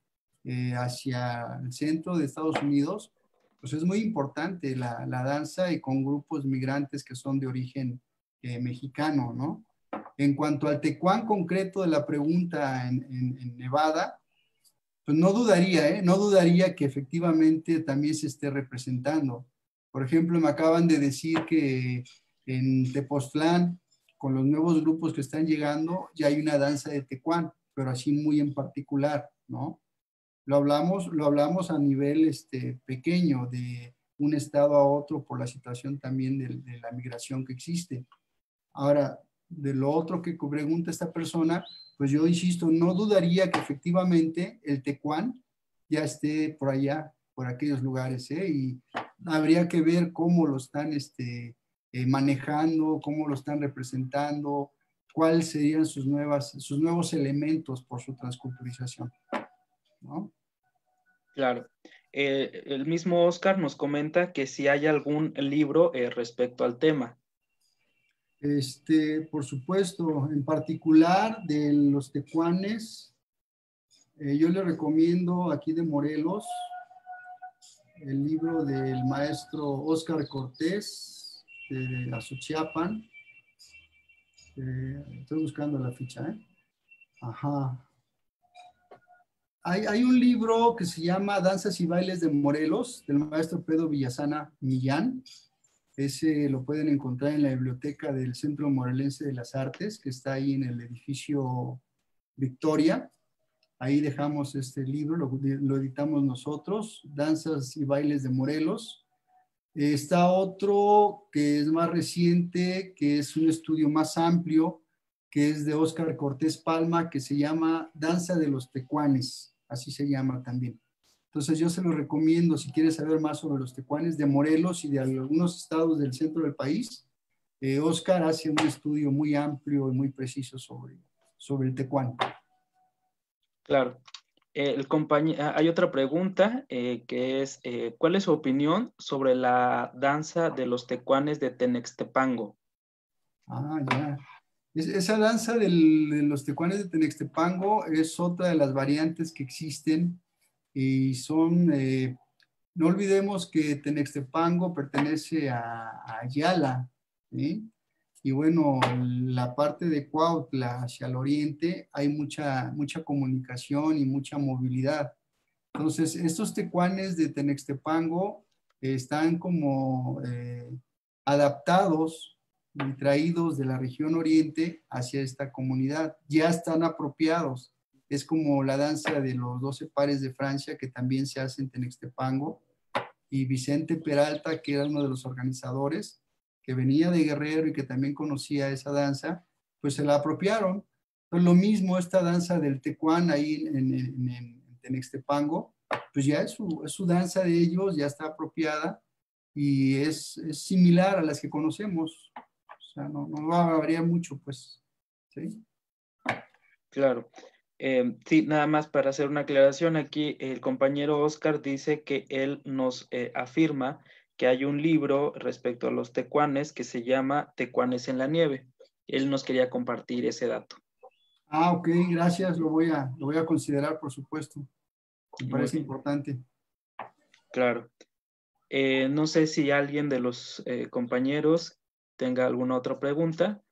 hacia el centro de Estados Unidos, pues es muy importante la danza y con grupos migrantes que son de origen mexicano, ¿no? En cuanto al tecuán concreto de la pregunta en Nevada, pues no dudaría, ¿eh? No dudaría que efectivamente también se esté representando. Por ejemplo, me acaban de decir que en Tepoztlán, con los nuevos grupos que están llegando, ya hay una danza de tecuán, pero así muy en particular, ¿no? Lo hablamos a nivel pequeño, de un estado a otro por la situación también de la migración que existe. Ahora, de lo otro que pregunta esta persona, pues yo insisto, no dudaría que efectivamente el tecuán ya esté por allá, por aquellos lugares, ¿eh? Y habría que ver cómo lo están manejando, cómo lo están representando, cuáles serían sus nuevos elementos por su transculturización, ¿no? Claro. El mismo Oscar nos comenta que si hay algún libro respecto al tema. Por supuesto, en particular de los tecuanes, yo le recomiendo aquí de Morelos el libro del maestro Óscar Cortés de Azochiapan. Estoy buscando la ficha, ¿eh? Ajá. Hay un libro que se llama Danzas y Bailes de Morelos, del maestro Pedro Villasana Millán. Ese lo pueden encontrar en la biblioteca del Centro Morelense de las Artes, que está ahí en el edificio Victoria. Ahí dejamos este libro, lo editamos nosotros, Danzas y Bailes de Morelos. Está otro que es más reciente, que es un estudio más amplio, que es de Óscar Cortés Palma, que se llama Danza de los Tecuanes, así se llama también. Entonces yo se lo recomiendo si quieres saber más sobre los tecuanes de Morelos y de algunos estados del centro del país. Óscar hace un estudio muy amplio y muy preciso sobre el tecuán. Claro. Hay otra pregunta que es, ¿cuál es su opinión sobre la danza de los tecuanes de Tenextepango? Ah, ya. Esa danza de los tecuanes de Tenextepango es otra de las variantes que existen y son, no olvidemos que Tenextepango pertenece a Ayala, ¿sí? Y bueno, la parte de Cuautla hacia el oriente hay mucha comunicación y mucha movilidad. Entonces, estos tecuanes de Tenextepango están como adaptados y traídos de la región oriente hacia esta comunidad. Ya están apropiados. Es como la danza de los 12 pares de Francia que también se hace en Tenextepango. Y Vicente Peralta, que era uno de los organizadores, que venía de Guerrero y que también conocía esa danza, pues se la apropiaron. Entonces, lo mismo esta danza del tecuán ahí en Tenextepango, pues ya es su danza de ellos, ya está apropiada y es similar a las que conocemos. O sea, no va a variar mucho, pues. ¿Sí? Claro. Sí, nada más para hacer una aclaración, aquí el compañero Oscar dice que él nos afirma que hay un libro respecto a los tecuanes que se llama Tecuanes en la nieve. Él nos quería compartir ese dato. Ah, ok, gracias, lo voy a considerar, por supuesto. Me Muy parece bien, importante. claro. No sé si alguien de los compañeros tenga alguna otra pregunta.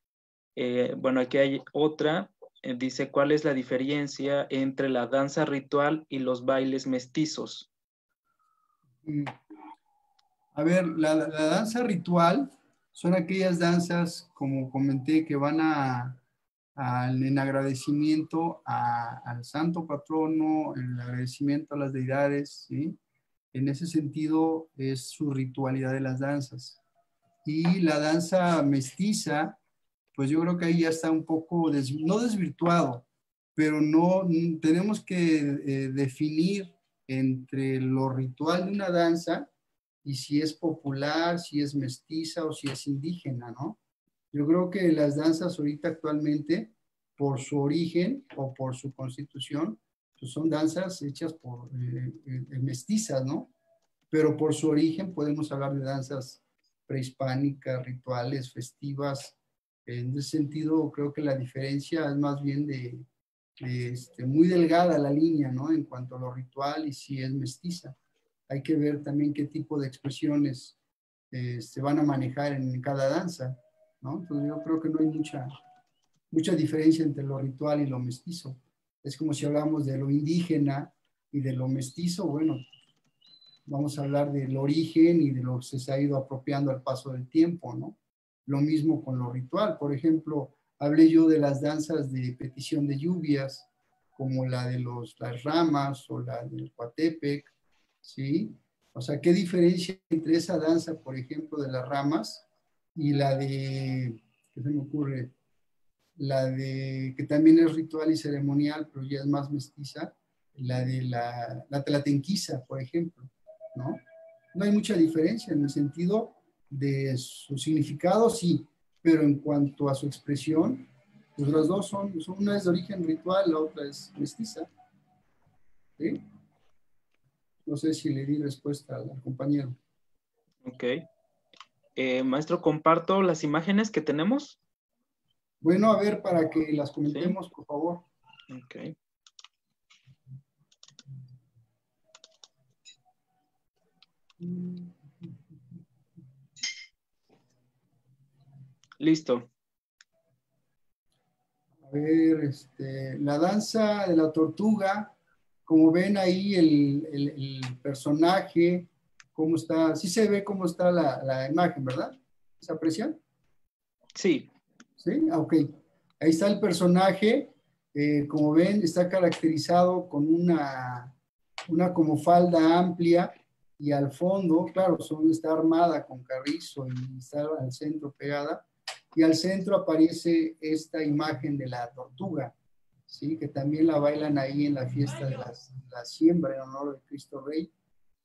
Bueno, aquí hay otra. Dice, ¿cuál es la diferencia entre la danza ritual y los bailes mestizos? Mm. A ver, la danza ritual son aquellas danzas, como comenté, que van en agradecimiento al santo patrono, en agradecimiento a las deidades, ¿sí? En ese sentido es su ritualidad de las danzas. Y la danza mestiza, pues yo creo que ahí ya está un poco, no desvirtuado, pero no tenemos que definir entre lo ritual de una danza y si es popular, si es mestiza o si es indígena, ¿no? Yo creo que las danzas ahorita actualmente, por su origen o por su constitución, pues son danzas hechas por mestizas, ¿no? Pero por su origen podemos hablar de danzas prehispánicas, rituales, festivas. En ese sentido, creo que la diferencia es más bien muy delgada la línea, ¿no? En cuanto a lo ritual y si es mestiza. Hay que ver también qué tipo de expresiones se van a manejar en cada danza, ¿no? Entonces yo creo que no hay mucha diferencia entre lo ritual y lo mestizo. Es como si hablamos de lo indígena y de lo mestizo, bueno, vamos a hablar del origen y de lo que se ha ido apropiando al paso del tiempo, ¿no? Lo mismo con lo ritual. Por ejemplo, hablé yo de las danzas de petición de lluvias, como la de las ramas o la del Coatepec, ¿sí? O sea, ¿qué diferencia entre esa danza, por ejemplo, de las ramas y la de, ¿qué se me ocurre? La de, que también es ritual y ceremonial, pero ya es más mestiza, la de la tlatenquiza, por ejemplo, ¿no? No hay mucha diferencia en el sentido de su significado, sí, pero en cuanto a su expresión, pues las dos una es de origen ritual, la otra es mestiza, ¿sí? No sé si le di respuesta al compañero. Ok. Maestro, comparto las imágenes que tenemos. Bueno, a ver, para que las Sí. comentemos, por favor. Ok. Listo. A ver, la danza de la tortuga, como ven ahí el personaje, cómo está, sí se ve cómo está la imagen, ¿verdad? ¿Se aprecia? Sí. ¿Sí? Ah, ok. Ahí está el personaje, como ven, está caracterizado con una como falda amplia y al fondo, claro, está armada con carrizo y está al centro pegada, y al centro aparece esta imagen de la tortuga, ¿sí? Que también la bailan ahí en la fiesta de la siembra en honor de Cristo Rey,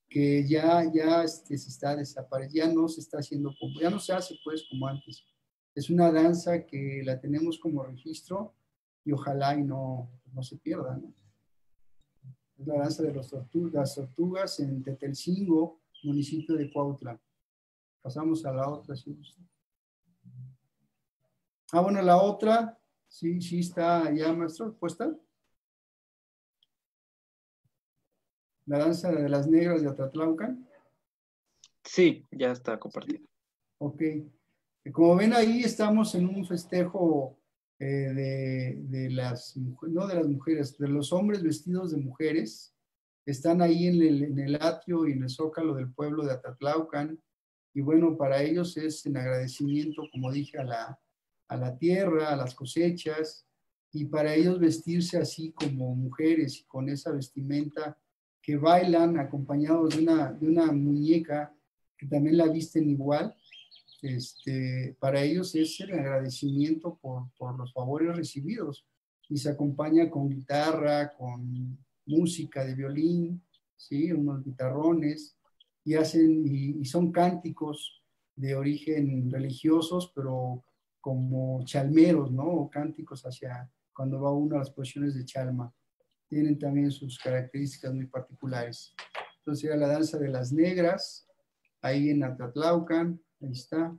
que ya se está desapareciendo, ya no se está haciendo, ya no se hace pues como antes. Es una danza que la tenemos como registro y ojalá y no se pierda, ¿no? Es la danza de las tortugas en Tetelcingo, municipio de Cuautla. Pasamos a la otra, ¿sí? Ah, bueno, la otra, sí está ya, maestro, puesta. La danza de las negras de Atatlaucan. Sí, ya está compartido. Ok. Como ven ahí, estamos en un festejo de las, no de las mujeres, de los hombres vestidos de mujeres. Están ahí en el atrio y en el zócalo del pueblo de Atatlaucan. Y bueno, para ellos es en agradecimiento, como dije, a la tierra, a las cosechas, y para ellos vestirse así como mujeres y con esa vestimenta que bailan acompañados de una muñeca que también la visten igual. Para ellos es el agradecimiento por los favores recibidos y se acompaña con guitarra, con música de violín, ¿sí? Unos guitarrones y y son cánticos de origen religiosos, pero como chalmeros, ¿no? O cánticos hacia cuando va uno a las posiciones de chalma. Tienen también sus características muy particulares. Entonces era la danza de las negras, ahí en Atatlaucan, ahí está.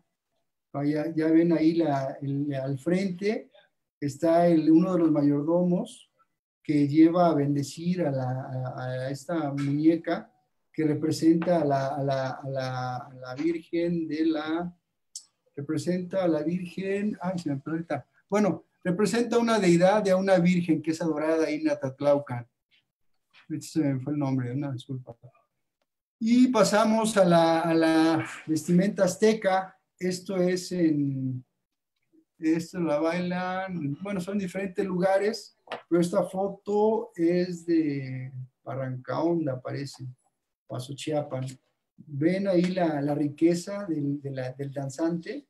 Ya ven ahí al frente está uno de los mayordomos que lleva a bendecir a esta muñeca que representa a la Virgen representa a la Virgen, ay, se me pregunta, bueno, representa una deidad a una Virgen que es adorada ahí en Atatlaucan. Se me fue el nombre, una disculpa. Y pasamos a la vestimenta azteca. Esto la bailan, bueno, son diferentes lugares, pero esta foto es de Barrancaonda, parece, Paso Chiapan. Ven ahí la riqueza del danzante.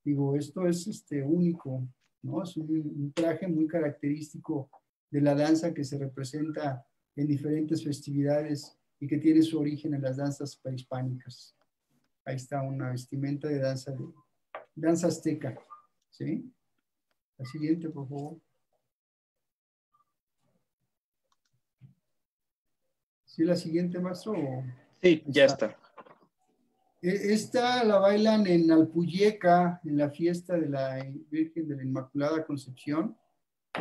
Digo, esto es único, ¿no? Es un traje muy característico de la danza que se representa en diferentes festividades y que tiene su origen en las danzas prehispánicas. Ahí está una vestimenta de danza azteca, ¿sí? La siguiente, por favor. ¿Sí, la siguiente, maestro? Sí, ya está. Esta la bailan en Alpuyeca, en la fiesta de la Virgen de la Inmaculada Concepción,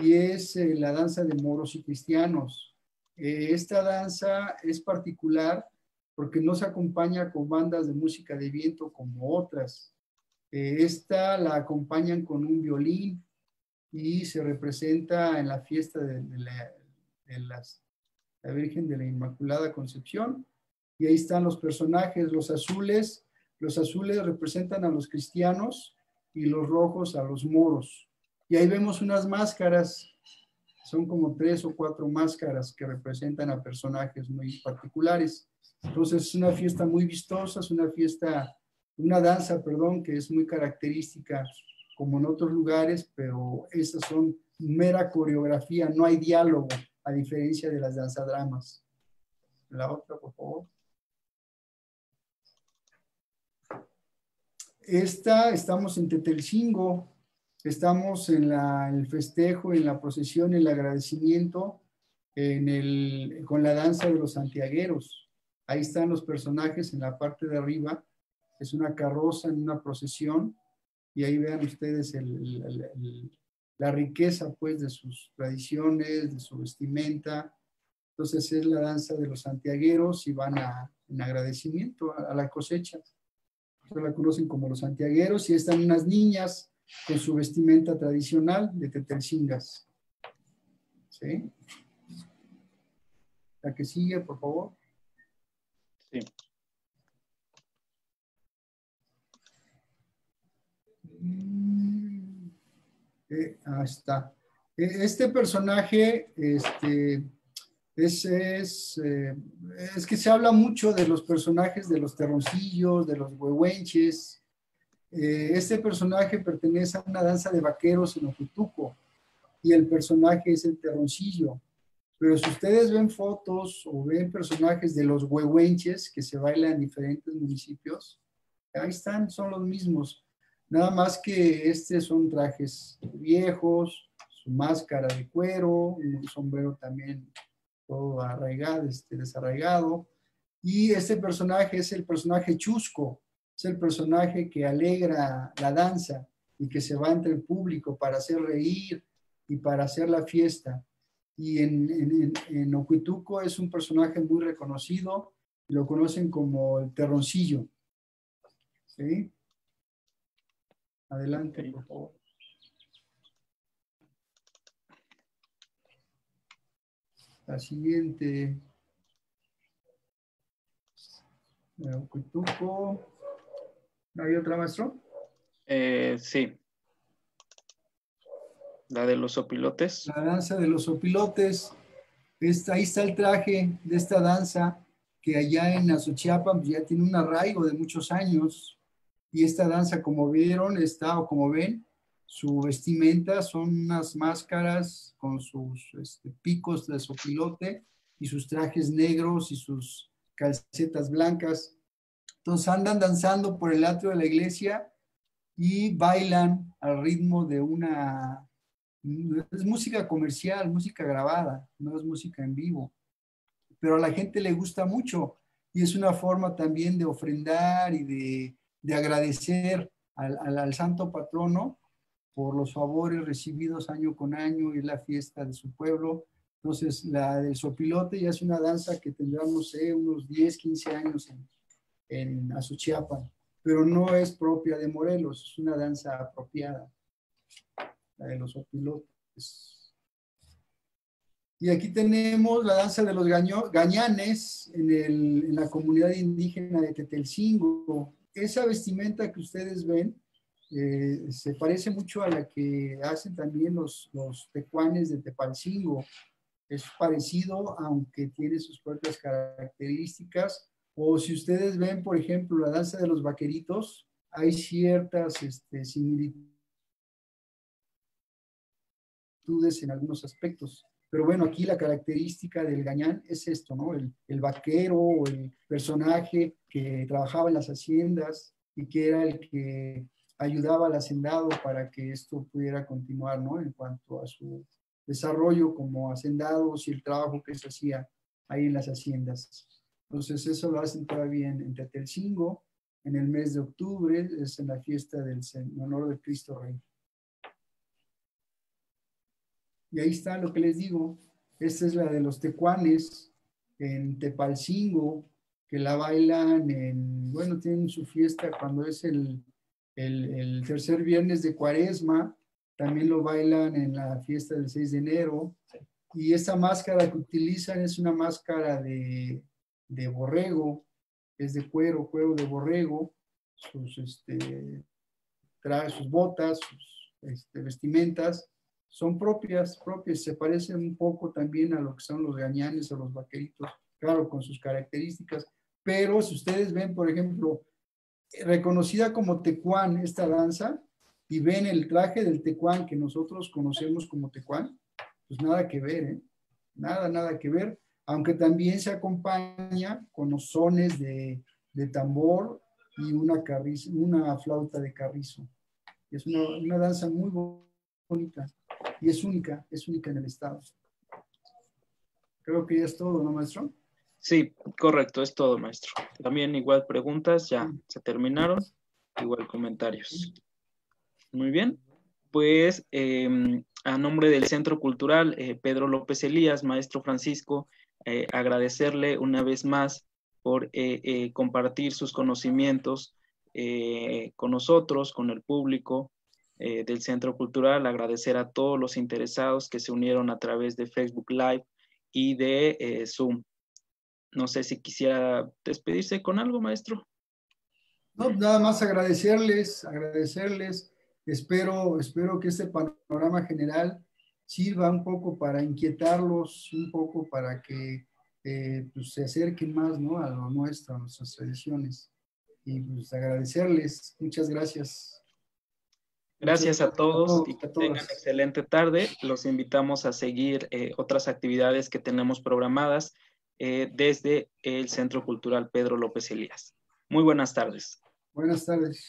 y es la danza de moros y cristianos. Esta danza es particular porque no se acompaña con bandas de música de viento como otras. Esta la acompañan con un violín y se representa en la fiesta la Virgen de la Inmaculada Concepción. Y ahí están los personajes, los azules representan a los cristianos y los rojos a los moros. Y ahí vemos unas máscaras, son como 3 o 4 máscaras que representan a personajes muy particulares. Entonces es una fiesta muy vistosa, es una danza, perdón, que es muy característica como en otros lugares, pero estas son mera coreografía, no hay diálogo, a diferencia de las danzadramas. La otra, por favor. Estamos en Tetelcingo, estamos en el festejo, en la procesión, en el agradecimiento, con la danza de los santiagueros. Ahí están los personajes en la parte de arriba, es una carroza en una procesión, y ahí vean ustedes la riqueza pues de sus tradiciones, de su vestimenta. Entonces es la danza de los santiagueros y van en agradecimiento a la cosecha. Se la conocen como los santiagueros, y están unas niñas con su vestimenta tradicional de Tetelcingas. ¿Sí? La que sigue, por favor. Sí. Ahí está. Este personaje, es que se habla mucho de los personajes de los terroncillos, de los huehuenches. Este personaje pertenece a una danza de vaqueros en Ojutuco y el personaje es el terroncillo. Pero si ustedes ven fotos o ven personajes de los huehuenches que se bailan en diferentes municipios, ahí están, son los mismos. Nada más que son trajes viejos, su máscara de cuero, un sombrero también todo arraigado, desarraigado. Y este personaje es el personaje chusco, es el personaje que alegra la danza y que se va entre el público para hacer reír y para hacer la fiesta. Y en Ojutuco es un personaje muy reconocido, lo conocen como el terroncillo. ¿Sí? Adelante, Ok. por favor. La siguiente. Ocuituco. ¿No hay otra, maestro? Sí, la de los opilotes. La danza de los opilotes. Ahí está el traje de esta danza que allá en Azochiapan pues, ya tiene un arraigo de muchos años. Y esta danza, como vieron, o como ven, su vestimenta son unas máscaras con sus picos de sopilote y sus trajes negros y sus calcetas blancas. Entonces andan danzando por el atrio de la iglesia y bailan al ritmo de es música comercial, música grabada, no es música en vivo, pero a la gente le gusta mucho y es una forma también de ofrendar y de agradecer al santo patrono por los favores recibidos año con año y la fiesta de su pueblo. Entonces, la del sopilote ya es una danza que tendrá, no sé, unos 10, 15 años en Azuchiapan, pero no es propia de Morelos, es una danza apropiada, la de los sopilotes. Y aquí tenemos la danza de los gañanes en la comunidad indígena de Tetelcingo. Esa vestimenta que ustedes ven se parece mucho a la que hacen también los tecuanes de Tepalcingo. Es parecido, aunque tiene sus propias características. O si ustedes ven, por ejemplo, la danza de los vaqueritos, hay ciertas similitudes en algunos aspectos. Pero bueno, aquí la característica del gañán es esto, ¿no? El vaquero o el personaje que trabajaba en las haciendas y que era el que ayudaba al hacendado para que esto pudiera continuar, ¿no? En cuanto a su desarrollo como hacendados y el trabajo que se hacía ahí en las haciendas. Entonces eso lo hacen todavía en Tetelcingo, en el mes de octubre, es en la fiesta en honor de Cristo Rey. Y ahí está lo que les digo. Esta es la de los tecuanes en Tepalcingo, que la bailan bueno, tienen su fiesta cuando es el tercer viernes de Cuaresma. También lo bailan en la fiesta del 6 de enero. Y esa máscara que utilizan es una máscara de borrego, es de cuero de borrego. Trae sus botas, sus vestimentas son propias, se parecen un poco también a lo que son los gañanes o los vaqueritos, claro, con sus características, pero si ustedes ven, por ejemplo, reconocida como tecuán esta danza, y ven el traje del tecuán que nosotros conocemos como tecuán, pues nada que ver, ¿eh? Nada que ver, aunque también se acompaña con los sones de tambor y una flauta de carrizo. Es una danza muy bonita y es única en el estado. Creo que ya es todo, ¿no, maestro? Sí, correcto, es todo, maestro. También igual preguntas, ya Sí. se terminaron, igual comentarios. Muy bien, pues a nombre del Centro Cultural Pedro López Elías, maestro Francisco, agradecerle una vez más por compartir sus conocimientos con nosotros, con el público del Centro Cultural, agradecer a todos los interesados que se unieron a través de Facebook Live y de Zoom. No sé si quisiera despedirse con algo, maestro. No, nada más agradecerles. Espero que este panorama general sirva un poco para inquietarlos, un poco para que pues se acerquen más, ¿no? A lo nuestro, a nuestras tradiciones. Y pues agradecerles. Muchas gracias. Gracias a todos y que A tengan todas. excelente tarde. Los invitamos a seguir otras actividades que tenemos programadas desde el Centro Cultural Pedro López Elías. Muy buenas tardes. Buenas tardes.